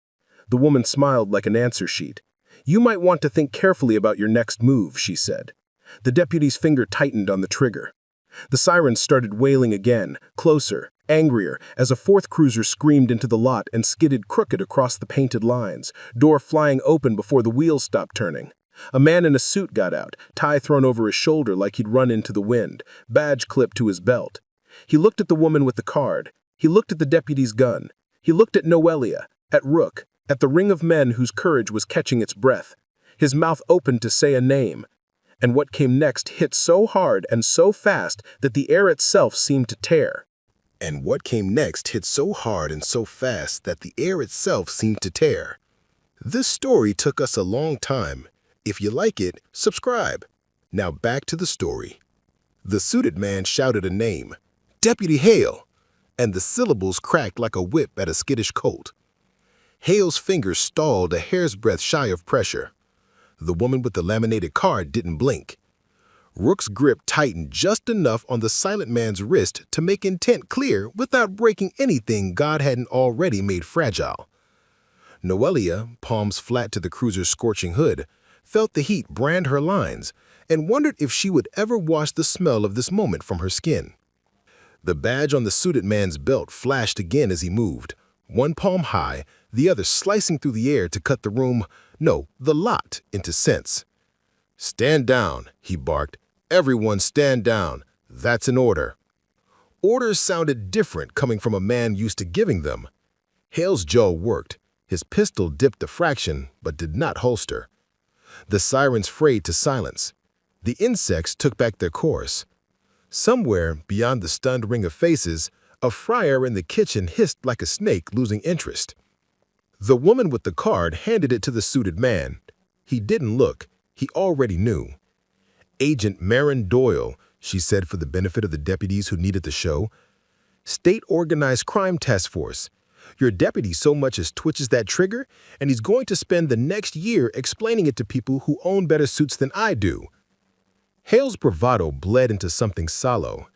The woman smiled like an answer sheet. "You might want to think carefully about your next move," she said. The deputy's finger tightened on the trigger. The sirens started wailing again, closer, angrier, as a fourth cruiser screamed into the lot and skidded crooked across the painted lines, door flying open before the wheels stopped turning. A man in a suit got out, tie thrown over his shoulder like he'd run into the wind, badge clipped to his belt. He looked at the woman with the card. He looked at the deputy's gun. He looked at Noelia, at Rook, at the ring of men whose courage was catching its breath. His mouth opened to say a name. And what came next hit so hard and so fast that the air itself seemed to tear. And what came next hit so hard and so fast that the air itself seemed to tear. This story took us a long time. If you like it, subscribe. Now back to the story. The suited man shouted a name, "Deputy Hale," and the syllables cracked like a whip at a skittish colt. Hale's fingers stalled a hair's breadth shy of pressure. The woman with the laminated card didn't blink. Rook's grip tightened just enough on the silent man's wrist to make intent clear without breaking anything God hadn't already made fragile. Noelia, palms flat to the cruiser's scorching hood, felt the heat brand her lines and wondered if she would ever wash the smell of this moment from her skin. The badge on the suited man's belt flashed again as he moved, one palm high, the other slicing through the air to cut the room, no, the lot, into cents. "Stand down," he barked. "Everyone stand down. That's an order." Orders sounded different coming from a man used to giving them. Hale's jaw worked. His pistol dipped a fraction, but did not holster. The sirens frayed to silence. The insects took back their course. Somewhere beyond the stunned ring of faces, a fryer in the kitchen hissed like a snake losing interest. The woman with the card handed it to the suited man. He didn't look. He already knew. "Agent Marin Doyle," she said for the benefit of the deputies who needed the show. "State Organized Crime Task Force. Your deputy so much as twitches that trigger, and he's going to spend the next year explaining it to people who own better suits than I do." Hale's bravado bled into something sallow.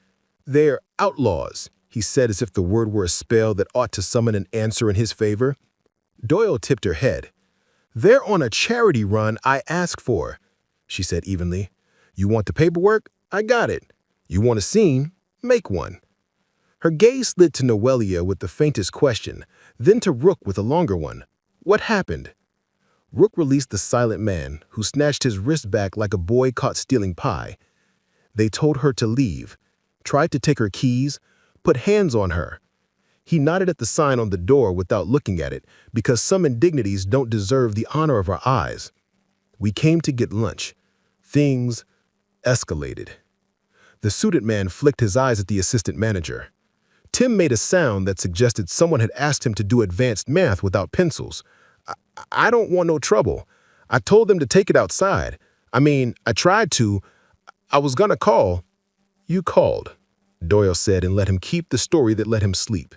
"They're outlaws," he said as if the word were a spell that ought to summon an answer in his favor. Doyle tipped her head. "They're on a charity run I asked for," she said evenly. "You want the paperwork? I got it. You want a scene? Make one." Her gaze slid to Noelia with the faintest question, then to Rook with a longer one. What happened? Rook released the silent man, who snatched his wrist back like a boy caught stealing pie. They told her to leave, tried to take her keys, put hands on her. He nodded at the sign on the door without looking at it, because some indignities don't deserve the honor of our eyes. We came to get lunch. Things escalated. The suited man flicked his eyes at the assistant manager. Tim made a sound that suggested someone had asked him to do advanced math without pencils. I don't want no trouble. I told them to take it outside. I tried to. I was gonna call. You called, Doyle said, and let him keep the story that let him sleep.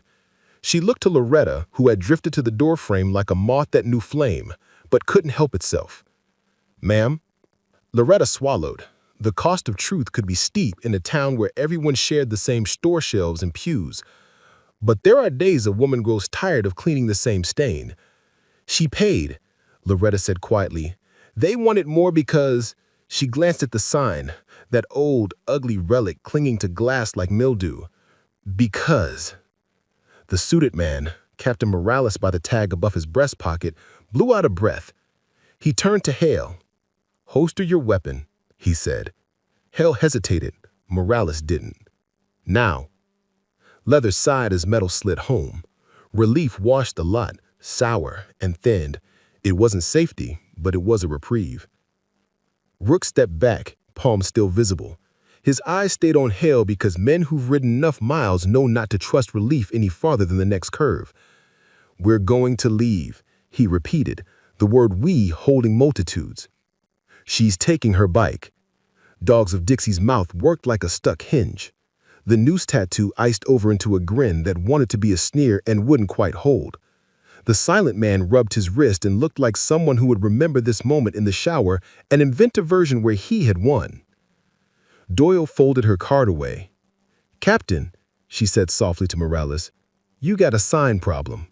She looked to Loretta, who had drifted to the doorframe like a moth that knew flame, but couldn't help itself. Ma'am? Loretta swallowed. The cost of truth could be steep in a town where everyone shared the same store shelves and pews. But there are days a woman grows tired of cleaning the same stain. She paid, Loretta said quietly. They wanted more because... She glanced at the sign, that old, ugly relic clinging to glass like mildew. Because... The suited man, Captain Morales by the tag above his breast pocket, blew out a breath. He turned to Hale. Holster your weapon, he said. Hale hesitated. Morales didn't. Now. Leather sighed as metal slid home. Relief washed the lot, sour and thinned. It wasn't safety, but it was a reprieve. Rook stepped back, palms still visible. His eyes stayed on Hale because men who've ridden enough miles know not to trust relief any farther than the next curve. We're going to leave, he repeated, the word we holding multitudes. She's taking her bike. Dogs of Dixie's mouth worked like a stuck hinge. The noose tattoo iced over into a grin that wanted to be a sneer and wouldn't quite hold. The silent man rubbed his wrist and looked like someone who would remember this moment in the shower and invent a version where he had won. Doyle folded her card away. Captain, she said softly to Morales, you got a sign problem.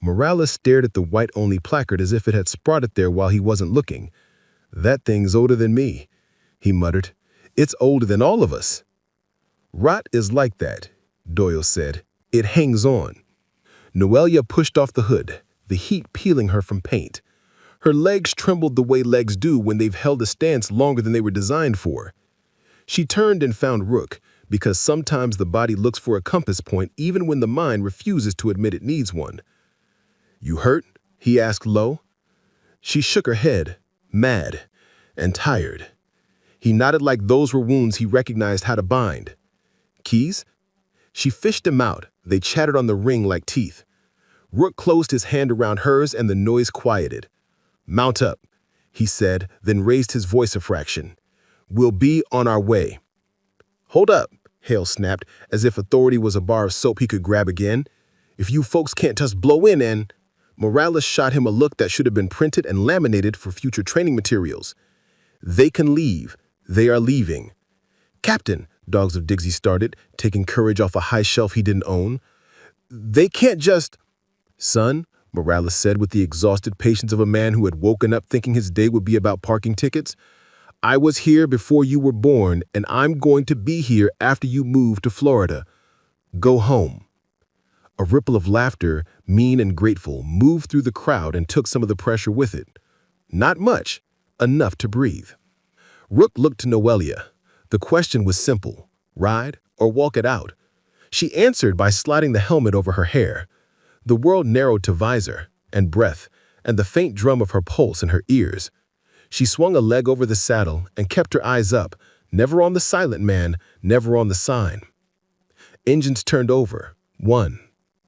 Morales stared at the white-only placard as if it had sprouted there while he wasn't looking. That thing's older than me, he muttered. It's older than all of us. Rot is like that, Doyle said. It hangs on. Noelia pushed off the hood, the heat peeling her from paint. Her legs trembled the way legs do when they've held a stance longer than they were designed for. She turned and found Rook, because sometimes the body looks for a compass point even when the mind refuses to admit it needs one. You hurt? He asked low. She shook her head, mad and tired. He nodded like those were wounds he recognized how to bind. Keys? She fished them out. They chattered on the ring like teeth. Rook closed his hand around hers and the noise quieted. Mount up, he said, then raised his voice a fraction. We'll be on our way. Hold up, Hale snapped, as if authority was a bar of soap he could grab again. If you folks can't just blow in and... Morales shot him a look that should have been printed and laminated for future training materials. They can leave. They are leaving. Captain, Dogs of Dixie started, taking courage off a high shelf he didn't own. They can't just... Son, Morales said with the exhausted patience of a man who had woken up thinking his day would be about parking tickets. I was here before you were born, and I'm going to be here after you move to Florida. Go home. A ripple of laughter, mean and grateful, moved through the crowd and took some of the pressure with it. Not much, enough to breathe. Rook looked to Noelia. The question was simple, ride or walk it out. She answered by sliding the helmet over her hair. The world narrowed to visor and breath and the faint drum of her pulse in her ears. She swung a leg over the saddle and kept her eyes up, never on the silent man, never on the sign. Engines turned over, 1,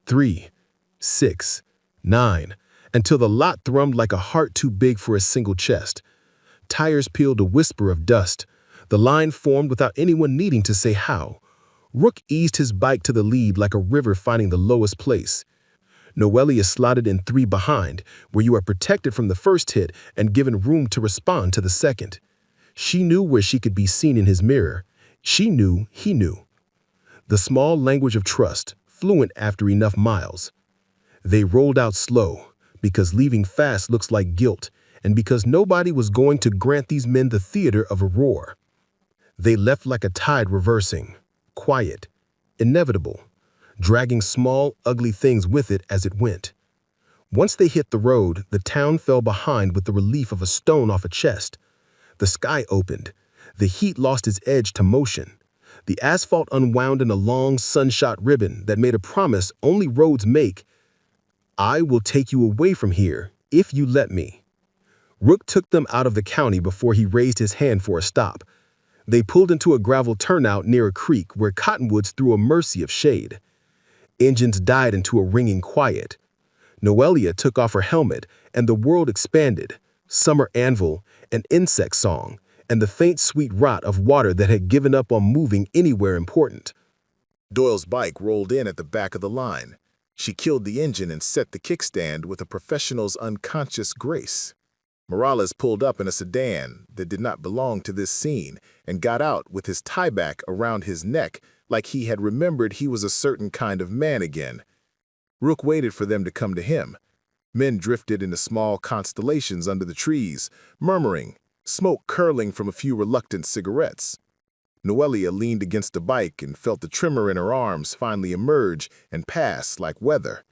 3, 6, 9, until the lot thrummed like a heart too big for a single chest. Tires peeled a whisper of dust. The line formed without anyone needing to say how. Rook eased his bike to the lead like a river finding the lowest place. Noelia slotted in 3 behind, where you are protected from the first hit and given room to respond to the second. She knew where she could be seen in his mirror. She knew he knew. The small language of trust, fluent after enough miles. They rolled out slow, because leaving fast looks like guilt, and because nobody was going to grant these men the theater of a roar. They left like a tide reversing, quiet, inevitable. dragging small, ugly things with it as it went. Once they hit the road, the town fell behind with the relief of a stone off a chest. The sky opened. The heat lost its edge to motion. The asphalt unwound in a long, sunshot ribbon that made a promise only roads make. I will take you away from here, if you let me. Rook took them out of the county before he raised his hand for a stop. They pulled into a gravel turnout near a creek where cottonwoods threw a mercy of shade. Engines died into a ringing quiet. Noelia took off her helmet, and the world expanded. Summer anvil, an insect song, and the faint sweet rot of water that had given up on moving anywhere important. Doyle's bike rolled in at the back of the line. She killed the engine and set the kickstand with a professional's unconscious grace. Morales pulled up in a sedan that did not belong to this scene and got out with his tieback around his neck like he had remembered he was a certain kind of man again. Rook waited for them to come to him. Men drifted into small constellations under the trees, murmuring, smoke curling from a few reluctant cigarettes. Noelia leaned against the bike and felt the tremor in her arms finally emerge and pass like weather.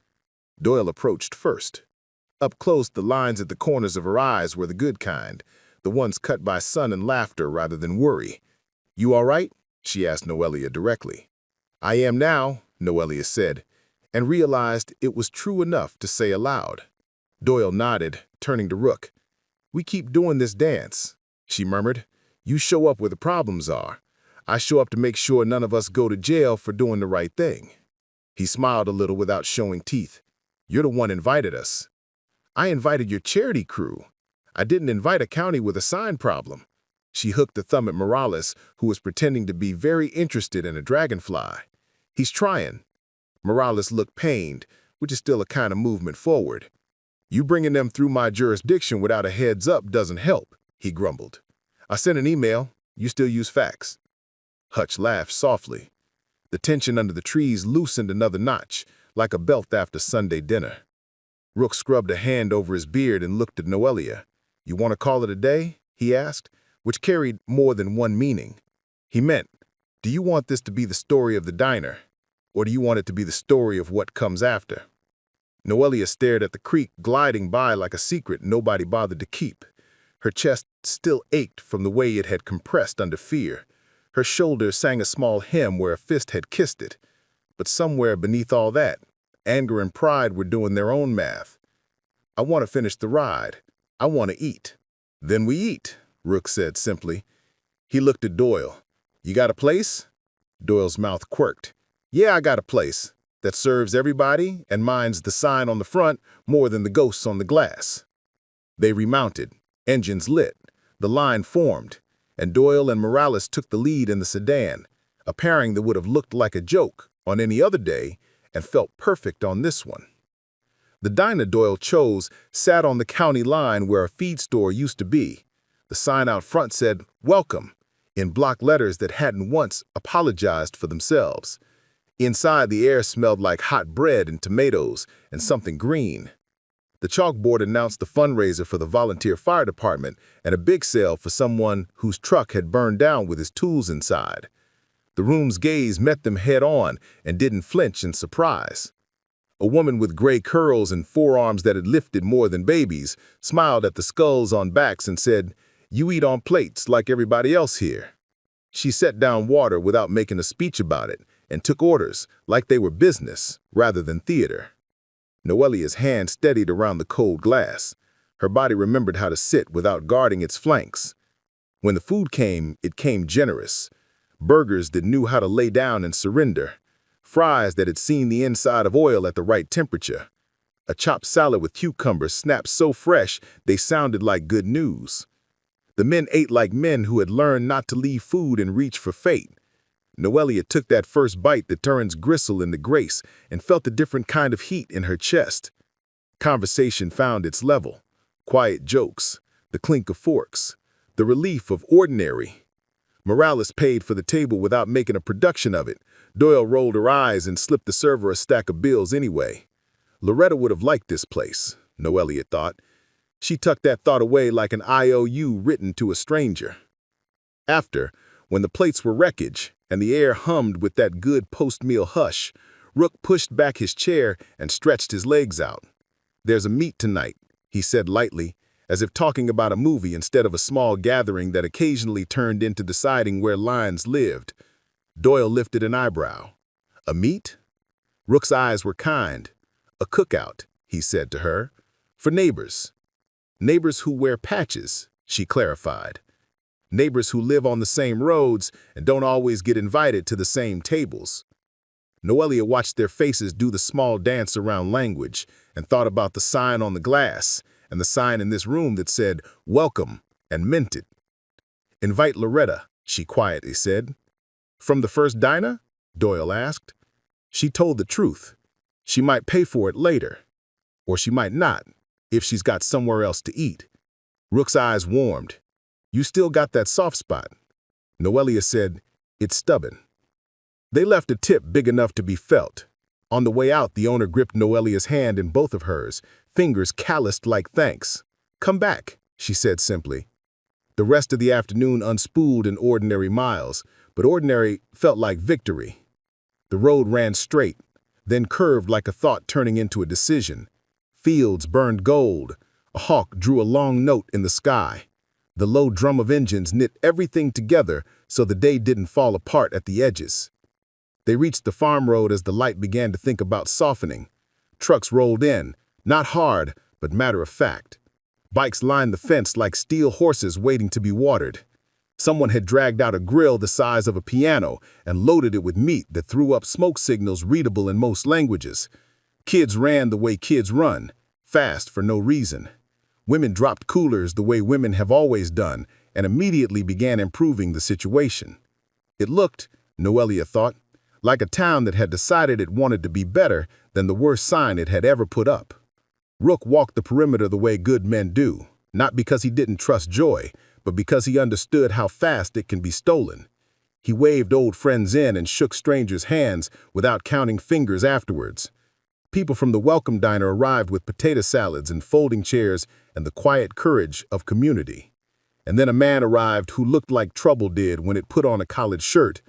Doyle approached first. Up close, the lines at the corners of her eyes were the good kind, the ones cut by sun and laughter rather than worry. "You all right?" she asked Noelia directly. "I am now," Noelia said, and realized it was true enough to say aloud. Doyle nodded, turning to Rook. "We keep doing this dance," she murmured. "You show up where the problems are. I show up to make sure none of us go to jail for doing the right thing." He smiled a little without showing teeth. "You're the one invited us." "I invited your charity crew. I didn't invite a county with a sign problem." She hooked a thumb at Morales, who was pretending to be very interested in a dragonfly. "He's trying." Morales looked pained, which is still a kind of movement forward. "You bringing them through my jurisdiction without a heads up doesn't help," he grumbled. "I sent an email. You still use fax." Hutch laughed softly. The tension under the trees loosened another notch, like a belt after Sunday dinner. Rook scrubbed a hand over his beard and looked at Noelia. "You want to call it a day?" he asked, which carried more than one meaning. He meant, do you want this to be the story of the diner, or do you want it to be the story of what comes after? Noelia stared at the creek gliding by like a secret nobody bothered to keep. Her chest still ached from the way it had compressed under fear. Her shoulder sang a small hymn where a fist had kissed it. But somewhere beneath all that, anger and pride were doing their own math. "I want to finish the ride. I want to eat." "Then we eat," Rook said simply. He looked at Doyle. "You got a place?" Doyle's mouth quirked. "Yeah, I got a place that serves everybody and minds the sign on the front more than the ghosts on the glass." They remounted, engines lit, the line formed, and Doyle and Morales took the lead in the sedan, a pairing that would have looked like a joke on any other day and felt perfect on this one. The diner Doyle chose sat on the county line where a feed store used to be. The sign out front said, "Welcome," in block letters that hadn't once apologized for themselves. Inside, the air smelled like hot bread and tomatoes and something green. The chalkboard announced the fundraiser for the volunteer fire department and a big sale for someone whose truck had burned down with his tools inside. The room's gaze met them head-on and didn't flinch in surprise. A woman with gray curls and forearms that had lifted more than babies smiled at the skulls on backs and said, "You eat on plates like everybody else here." She set down water without making a speech about it and took orders like they were business rather than theater. Noelia's hand steadied around the cold glass. Her body remembered how to sit without guarding its flanks. When the food came, it came generous. Burgers that knew how to lay down and surrender. Fries that had seen the inside of oil at the right temperature. A chopped salad with cucumbers snapped so fresh they sounded like good news. The men ate like men who had learned not to leave food and reach for fate. Noelia took that first bite that turns gristle into grace and felt a different kind of heat in her chest. Conversation found its level. Quiet jokes, the clink of forks, the relief of ordinary. Morales paid for the table without making a production of it. Doyle rolled her eyes and slipped the server a stack of bills anyway. Loretta would have liked this place, Noelia thought. She tucked that thought away like an IOU written to a stranger. After, when the plates were wreckage and the air hummed with that good post-meal hush, Rook pushed back his chair and stretched his legs out. "There's a meet tonight," he said lightly, as if talking about a movie instead of a small gathering that occasionally turned into deciding where lions lived. Doyle lifted an eyebrow. "A meet?" Rook's eyes were kind. "A cookout," he said to her. "For neighbors. Neighbors who wear patches," she clarified. "Neighbors who live on the same roads and don't always get invited to the same tables." Noelia watched their faces do the small dance around language and thought about the sign on the glass and the sign in this room that said, "Welcome," and meant it. "Invite Loretta," she quietly said. "From the first diner?" Doyle asked. She told the truth. She might pay for it later. Or she might not, if she's got somewhere else to eat. Rook's eyes warmed. "You still got that soft spot." Noelia said, "It's stubborn." They left a tip big enough to be felt. On the way out, the owner gripped Noelia's hand in both of hers, fingers calloused like thanks. "Come back," she said simply. The rest of the afternoon unspooled in ordinary miles, but ordinary felt like victory. The road ran straight, then curved like a thought turning into a decision. Fields burned gold. A hawk drew a long note in the sky. The low drum of engines knit everything together so the day didn't fall apart at the edges. They reached the farm road as the light began to think about softening. Trucks rolled in, not hard, but matter of fact. Bikes lined the fence like steel horses waiting to be watered. Someone had dragged out a grill the size of a piano and loaded it with meat that threw up smoke signals readable in most languages. Kids ran the way kids run, fast for no reason. Women dropped coolers the way women have always done and immediately began improving the situation. It looked, Noelia thought, like a town that had decided it wanted to be better than the worst sign it had ever put up. Rook walked the perimeter the way good men do, not because he didn't trust joy, but because he understood how fast it can be stolen. He waved old friends in and shook strangers' hands without counting fingers afterwards. People from the welcome diner arrived with potato salads and folding chairs and the quiet courage of community. And then a man arrived who looked like trouble did when it put on a collared shirt.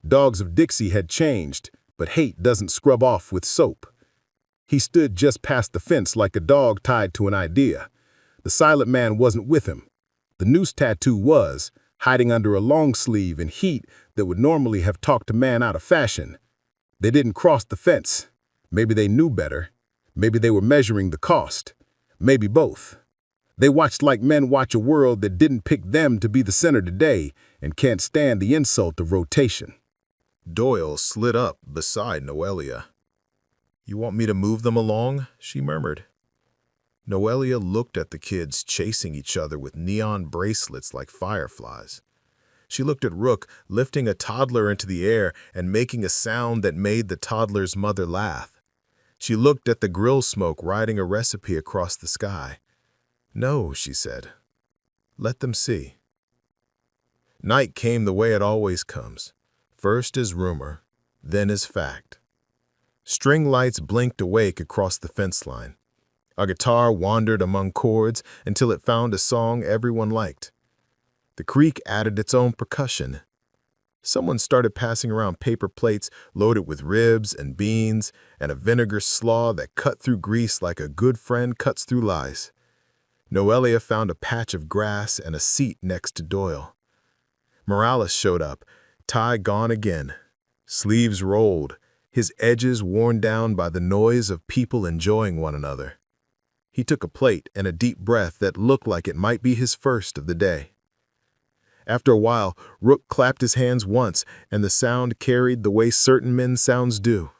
Dogs of Dixie had changed, but hate doesn't scrub off with soap. He stood just past the fence like a dog tied to an idea. The silent man wasn't with him. The noose tattoo was, hiding under a long sleeve in heat that would normally have talked a man out of fashion. They didn't cross the fence. Maybe they knew better. Maybe they were measuring the cost. Maybe both. They watched like men watch a world that didn't pick them to be the center today and can't stand the insult of rotation. Doyle slid up beside Noelia. "You want me to move them along?" she murmured. Noelia looked at the kids chasing each other with neon bracelets like fireflies. She looked at Rook lifting a toddler into the air and making a sound that made the toddler's mother laugh. She looked at the grill smoke riding a recipe across the sky. "No," she said. "Let them see." Night came the way it always comes. First as rumor, then as fact. String lights blinked awake across the fence line. A guitar wandered among chords until it found a song everyone liked. The creek added its own percussion. Someone started passing around paper plates loaded with ribs and beans and a vinegar slaw that cut through grease like a good friend cuts through lies. Noelia found a patch of grass and a seat next to Doyle. Morales showed up, tie gone again, sleeves rolled, his edges worn down by the noise of people enjoying one another. He took a plate and a deep breath that looked like it might be his first of the day. After a while, Rook clapped his hands once, and the sound carried the way certain men's sounds do.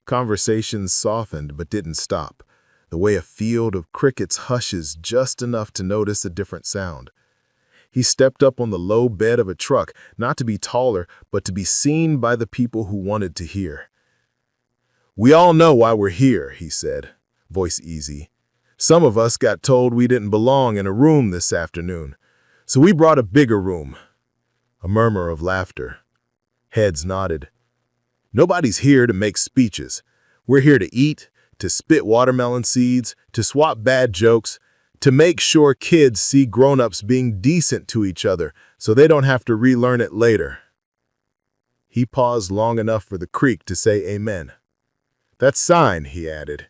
Conversations softened but didn't stop, the way a field of crickets hushes just enough to notice a different sound. He stepped up on the low bed of a truck, not to be taller, but to be seen by the people who wanted to hear. "We all know why we're here," he said, voice easy. "Some of us got told we didn't belong in a room this afternoon, so we brought a bigger room." A murmur of laughter. Heads nodded. "Nobody's here to make speeches. We're here to eat, to spit watermelon seeds, to swap bad jokes, to make sure kids see grown-ups being decent to each other so they don't have to relearn it later." He paused long enough for the creek to say amen. "That sign," he added,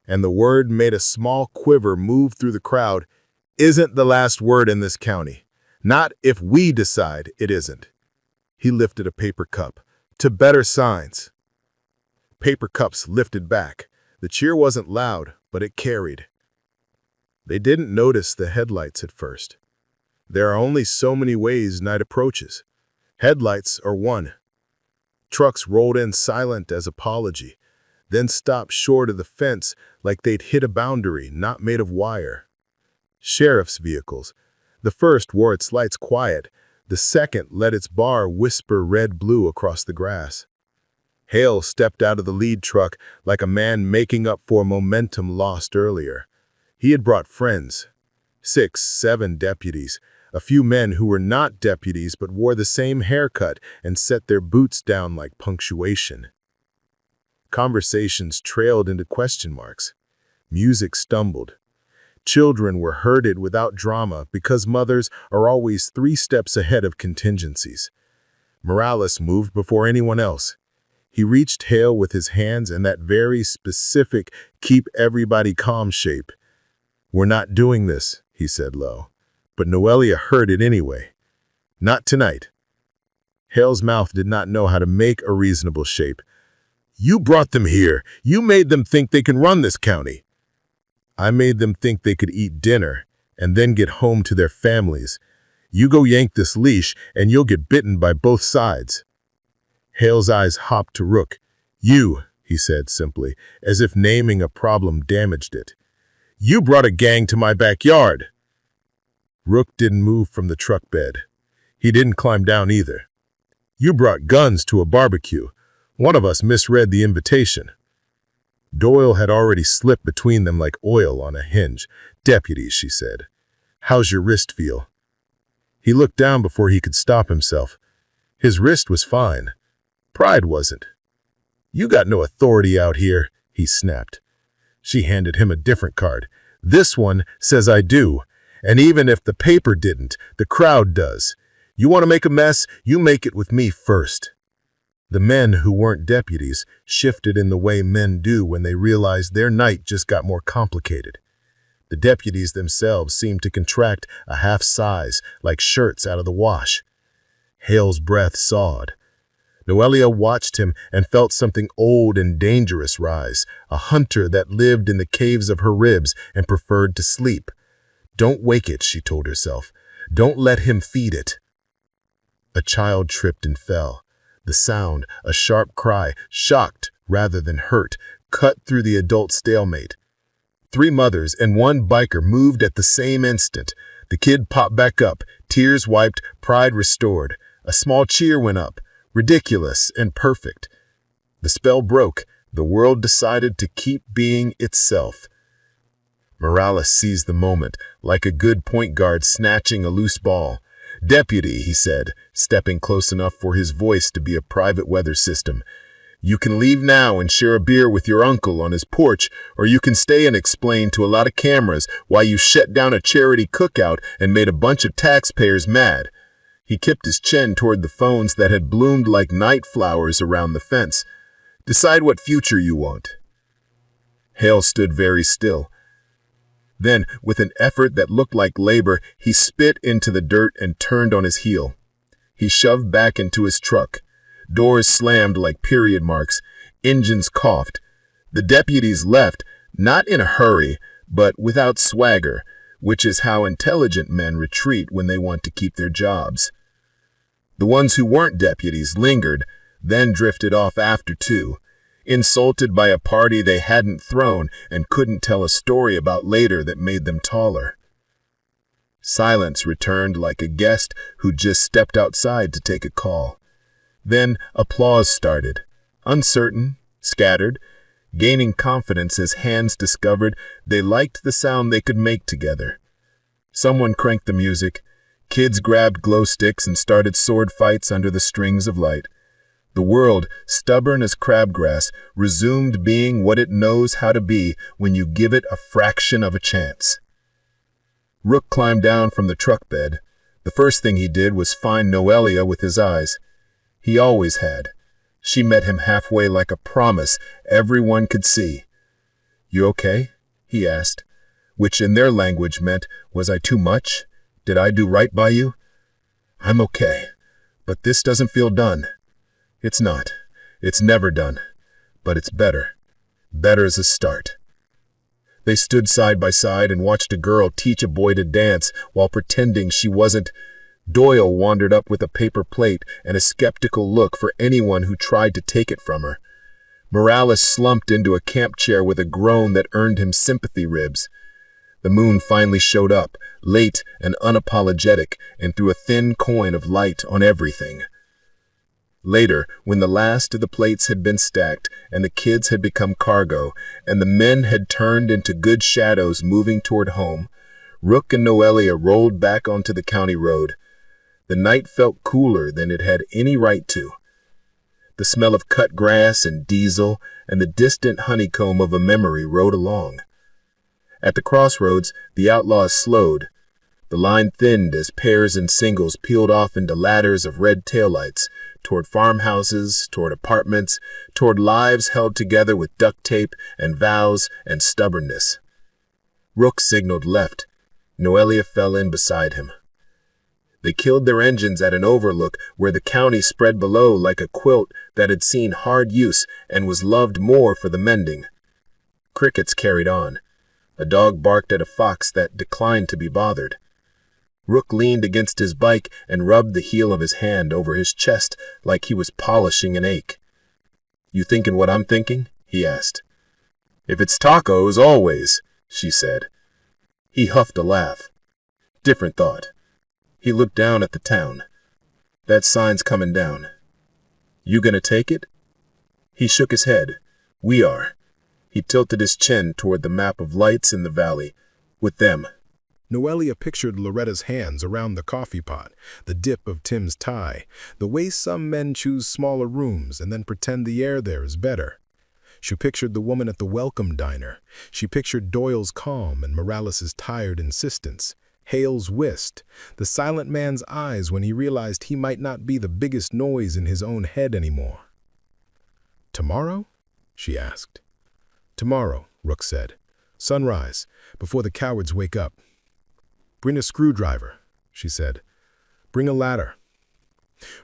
and the word made a small quiver move through the crowd, "isn't the last word in this county. Not if we decide it isn't." He lifted a paper cup. "To better signs." Paper cups lifted back. The cheer wasn't loud, but it carried. They didn't notice the headlights at first. There are only so many ways night approaches. Headlights are one. Trucks rolled in silent as apology, then stopped short of the fence like they'd hit a boundary not made of wire. Sheriff's vehicles. The first wore its lights quiet. The second let its bar whisper red-blue across the grass. Hale stepped out of the lead truck like a man making up for momentum lost earlier. He had brought friends. 6, 7 deputies. A few men who were not deputies but wore the same haircut and set their boots down like punctuation. Conversations trailed into question marks. Music stumbled. Children were herded without drama because mothers are always 3 steps ahead of contingencies. Morales moved before anyone else. He reached Hale with his hands in that very specific keep everybody calm shape. "We're not doing this," he said low. But Noelia heard it anyway. "Not tonight." Hale's mouth did not know how to make a reasonable shape. "You brought them here. You made them think they can run this county." "I made them think they could eat dinner and then get home to their families. You go yank this leash and you'll get bitten by both sides." Hale's eyes hopped to Rook. "You," he said simply, as if naming a problem damaged it. "You brought a gang to my backyard." Rook didn't move from the truck bed. He didn't climb down either. "You brought guns to a barbecue. One of us misread the invitation." Doyle had already slipped between them like oil on a hinge. "Deputies," she said. "How's your wrist feel?" He looked down before he could stop himself. His wrist was fine. Pride wasn't. "You got no authority out here," he snapped. She handed him a different card. "This one says I do. And even if the paper didn't, the crowd does. You want to make a mess, you make it with me first." The men who weren't deputies shifted in the way men do when they realized their night just got more complicated. The deputies themselves seemed to contract a half size, like shirts out of the wash. Hale's breath sawed. Noelia watched him and felt something old and dangerous rise, a hunter that lived in the caves of her ribs and preferred to sleep. "Don't wake it," she told herself. "Don't let him feed it." A child tripped and fell. The sound, a sharp cry, shocked rather than hurt, cut through the adult stalemate. 3 mothers and 1 biker moved at the same instant. The kid popped back up, tears wiped, pride restored. A small cheer went up, ridiculous and perfect. The spell broke. The world decided to keep being itself. Morales seized the moment, like a good point guard snatching a loose ball. "Deputy," he said, stepping close enough for his voice to be a private weather system. "You can leave now and share a beer with your uncle on his porch, or you can stay and explain to a lot of cameras why you shut down a charity cookout and made a bunch of taxpayers mad." He kipped his chin toward the phones that had bloomed like night flowers around the fence. "Decide what future you want." Hale stood very still. Then, with an effort that looked like labor, he spit into the dirt and turned on his heel. He shoved back into his truck. Doors slammed like period marks. Engines coughed. The deputies left, not in a hurry, but without swagger, which is how intelligent men retreat when they want to keep their jobs. The ones who weren't deputies lingered, then drifted off after too, insulted by a party they hadn't thrown and couldn't tell a story about later that made them taller. Silence returned like a guest who just stepped outside to take a call. Then applause started, uncertain, scattered, gaining confidence as hands discovered they liked the sound they could make together. Someone cranked the music. Kids grabbed glow sticks and started sword fights under the strings of light. The world, stubborn as crabgrass, resumed being what it knows how to be when you give it a fraction of a chance. Rook climbed down from the truck bed. The first thing he did was find Noelia with his eyes. He always had. She met him halfway like a promise everyone could see. "You okay?" he asked, which in their language meant, "Was I too much? Did I do right by you?" "I'm okay, but this doesn't feel done." "It's not. It's never done. But it's better. Better as a start." They stood side by side and watched a girl teach a boy to dance while pretending she wasn't. Doyle wandered up with a paper plate and a skeptical look for anyone who tried to take it from her. Morales slumped into a camp chair with a groan that earned him sympathy ribs. The moon finally showed up, late and unapologetic, and threw a thin coin of light on everything. Later, when the last of the plates had been stacked and the kids had become cargo and the men had turned into good shadows moving toward home, Rook and Noelia rolled back onto the county road. The night felt cooler than it had any right to. The smell of cut grass and diesel and the distant honeycomb of a memory rode along. At the crossroads, the outlaws slowed. The line thinned as pairs and singles peeled off into ladders of red taillights, toward farmhouses, toward apartments, toward lives held together with duct tape and vows and stubbornness. Rook signaled left. Noelia fell in beside him. They killed their engines at an overlook where the county spread below like a quilt that had seen hard use and was loved more for the mending. Crickets carried on. A dog barked at a fox that declined to be bothered. Rook leaned against his bike and rubbed the heel of his hand over his chest like he was polishing an ache. "You thinking what I'm thinking?" he asked. "If it's tacos, always," she said. He huffed a laugh. Different thought. He looked down at the town. "That sign's coming down. You gonna take it?" He shook his head. "We are." He tilted his chin toward the map of lights in the valley. "With them." Noelia pictured Loretta's hands around the coffee pot, the dip of Tim's tie, the way some men choose smaller rooms and then pretend the air there is better. She pictured the woman at the welcome diner. She pictured Doyle's calm and Morales's tired insistence. Hale's whist, the silent man's eyes when he realized he might not be the biggest noise in his own head anymore. "Tomorrow?" she asked. "Tomorrow," Rook said. "Sunrise, before the cowards wake up." "Bring a screwdriver," she said. "Bring a ladder."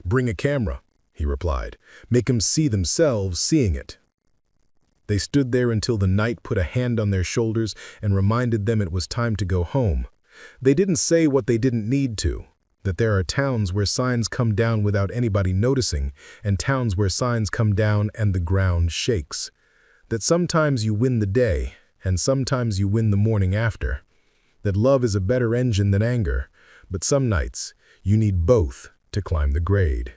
"Bring a camera," he replied. "Make 'em see themselves seeing it." They stood there until the night put a hand on their shoulders and reminded them it was time to go home. They didn't say what they didn't need to, that there are towns where signs come down without anybody noticing, and towns where signs come down and the ground shakes. That sometimes you win the day, and sometimes you win the morning after. That love is a better engine than anger, but some nights you need both to climb the grade.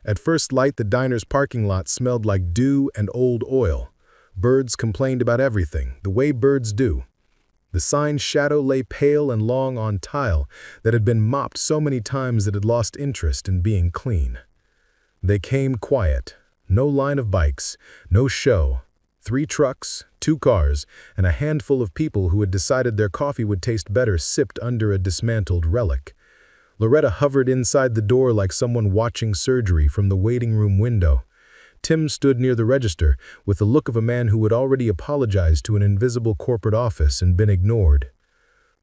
At first light, the diner's parking lot smelled like dew and old oil. Birds complained about everything, the way birds do. The sign's shadow lay pale and long on tile that had been mopped so many times that it lost interest in being clean. They came quiet. No line of bikes, no show. 3 trucks, 2 cars, and a handful of people who had decided their coffee would taste better sipped under a dismantled relic. Loretta hovered inside the door like someone watching surgery from the waiting room window. Tim stood near the register with the look of a man who had already apologized to an invisible corporate office and been ignored.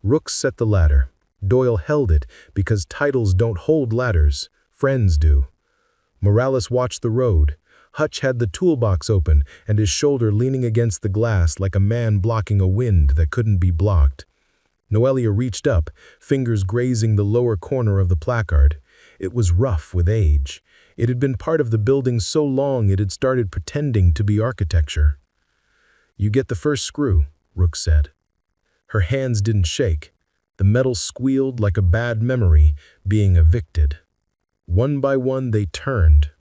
Rook set the ladder. Doyle held it because titles don't hold ladders, friends do. Morales watched the road. Hutch had the toolbox open and his shoulder leaning against the glass like a man blocking a wind that couldn't be blocked. Noelia reached up, fingers grazing the lower corner of the placard. It was rough with age. It had been part of the building so long it had started pretending to be architecture. "You get the first screw," Rook said. Her hands didn't shake. The metal squealed like a bad memory being evicted. One by one they turned.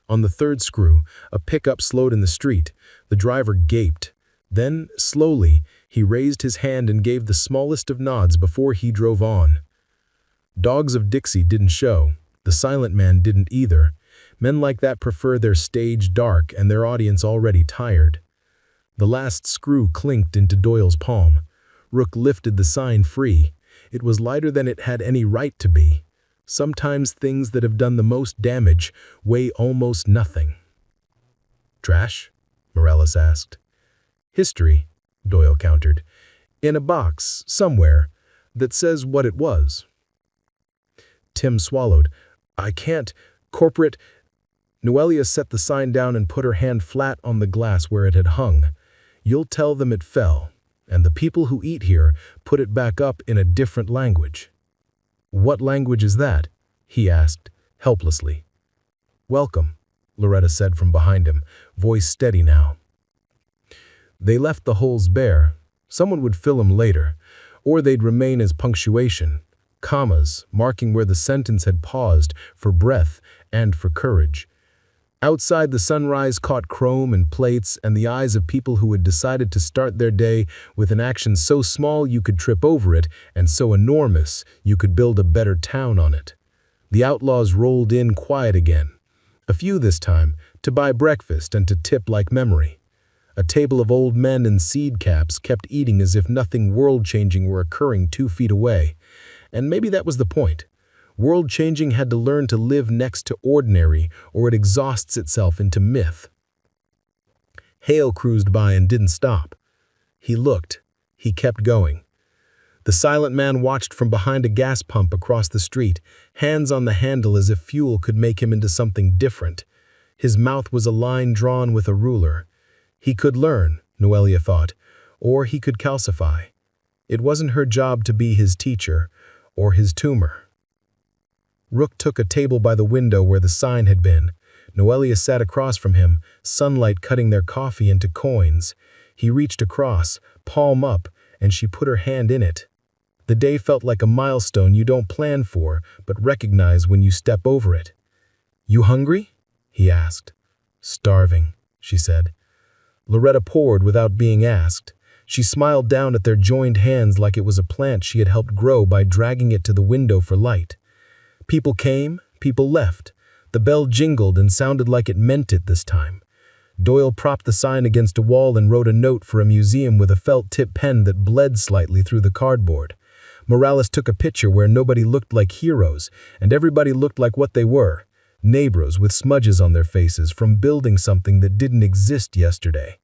On the 3rd screw, a pickup slowed in the street. The driver gaped. Then, slowly, he raised his hand and gave the smallest of nods before he drove on. Dogs of Dixie didn't show. The silent man didn't either. Men like that prefer their stage dark and their audience already tired. The last screw clinked into Doyle's palm. Rook lifted the sign free. It was lighter than it had any right to be. Sometimes things that have done the most damage weigh almost nothing. Trash? Morales asked. History, Doyle countered. In a box, somewhere, that says what it was. Tim swallowed. I can't. Corporate. Noelia set the sign down and put her hand flat on the glass where it had hung. You'll tell them it fell, and the people who eat here put it back up in a different language. What language is that? He asked, helplessly. Welcome, Loretta said from behind him, voice steady now. They left the holes bare. Someone would fill them later, or they'd remain as punctuation, commas marking where the sentence had paused for breath and for courage. Outside, the sunrise caught chrome and plates and the eyes of people who had decided to start their day with an action so small you could trip over it and so enormous you could build a better town on it. The outlaws rolled in quiet again, a few this time, to buy breakfast and to tip like memory. A table of old men in seed caps kept eating as if nothing world-changing were occurring 2 feet away. And maybe that was the point. World-changing had to learn to live next to ordinary, or it exhausts itself into myth. Hale cruised by and didn't stop. He looked. He kept going. The silent man watched from behind a gas pump across the street, hands on the handle as if fuel could make him into something different. His mouth was a line drawn with a ruler. He could learn, Noelia thought, or he could calcify. It wasn't her job to be his teacher, or his tumor. Rook took a table by the window where the sign had been. Noelia sat across from him, sunlight cutting their coffee into coins. He reached across, palm up, and she put her hand in it. The day felt like a milestone you don't plan for, but recognize when you step over it. You hungry? He asked. Starving, she said. Loretta poured without being asked. She smiled down at their joined hands like it was a plant she had helped grow by dragging it to the window for light. People came, people left. The bell jingled and sounded like it meant it this time. Doyle propped the sign against a wall and wrote a note for a museum with a felt-tip pen that bled slightly through the cardboard. Morales took a picture where nobody looked like heroes, and everybody looked like what they were, neighbors with smudges on their faces from building something that didn't exist yesterday.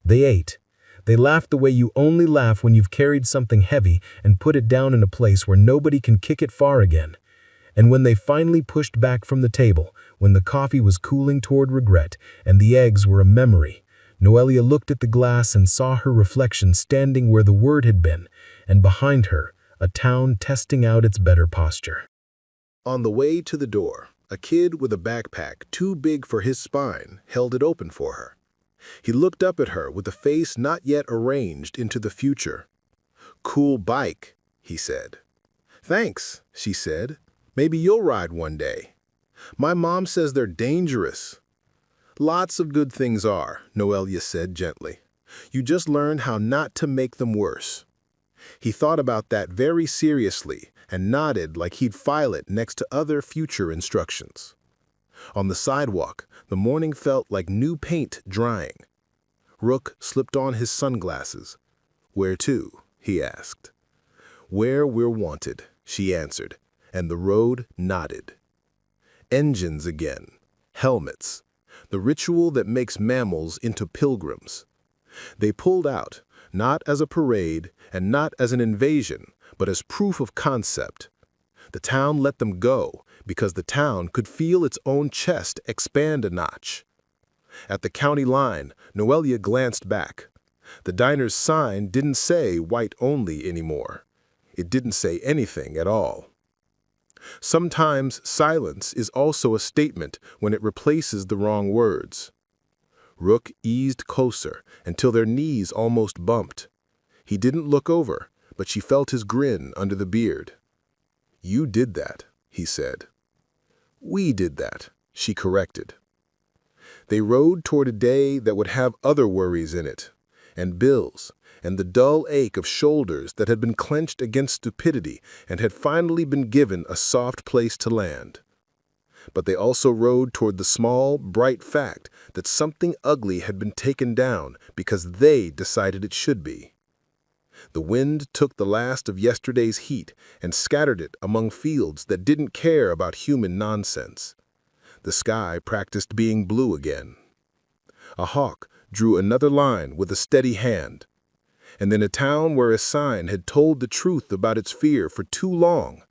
They ate. They laughed the way you only laugh when you've carried something heavy and put it down in a place where nobody can kick it far again. And when they finally pushed back from the table, when the coffee was cooling toward regret and the eggs were a memory, Noelia looked at the glass and saw her reflection standing where the word had been, and behind her, a town testing out its better posture. On the way to the door, a kid with a backpack too big for his spine held it open for her. He looked up at her with a face not yet arranged into the future. "Cool bike," he said. "Thanks," she said. "Maybe you'll ride one day. My mom says they're dangerous." "Lots of good things are," Noelia said gently. "You just learn how not to make them worse." He thought about that very seriously and nodded like he'd file it next to other future instructions. On the sidewalk, the morning felt like new paint drying. Rook slipped on his sunglasses. "Where to?" he asked. "Where we're wanted," she answered, and the road nodded. Engines again. Helmets. The ritual that makes mammals into pilgrims. They pulled out, not as a parade and not as an invasion, but as proof of concept. The town let them go because the town could feel its own chest expand a notch. At the county line, Noelia glanced back. The diner's sign didn't say white only anymore. It didn't say anything at all. Sometimes silence is also a statement when it replaces the wrong words. Rook eased closer until their knees almost bumped. He didn't look over, but she felt his grin under the beard. "You did that," he said. "We did that," she corrected. They rode toward a day that would have other worries in it, and bills, and the dull ache of shoulders that had been clenched against stupidity and had finally been given a soft place to land. But they also rode toward the small, bright fact that something ugly had been taken down because they decided it should be. The wind took the last of yesterday's heat and scattered it among fields that didn't care about human nonsense. The sky practiced being blue again. A hawk drew another line with a steady hand. And in a town where a sign had told the truth about its fear for too long,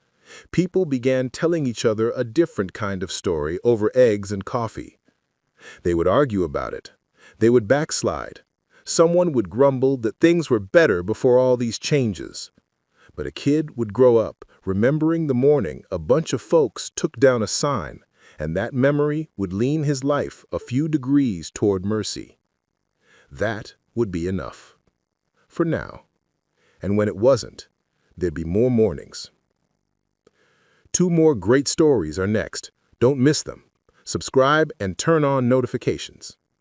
people began telling each other a different kind of story over eggs and coffee. They would argue about it. They would backslide. Someone would grumble that things were better before all these changes. But a kid would grow up remembering the morning a bunch of folks took down a sign, and that memory would lean his life a few degrees toward mercy. That would be enough. For now. And when it wasn't, there'd be more mornings. 2 more great stories are next. Don't miss them. Subscribe and turn on notifications.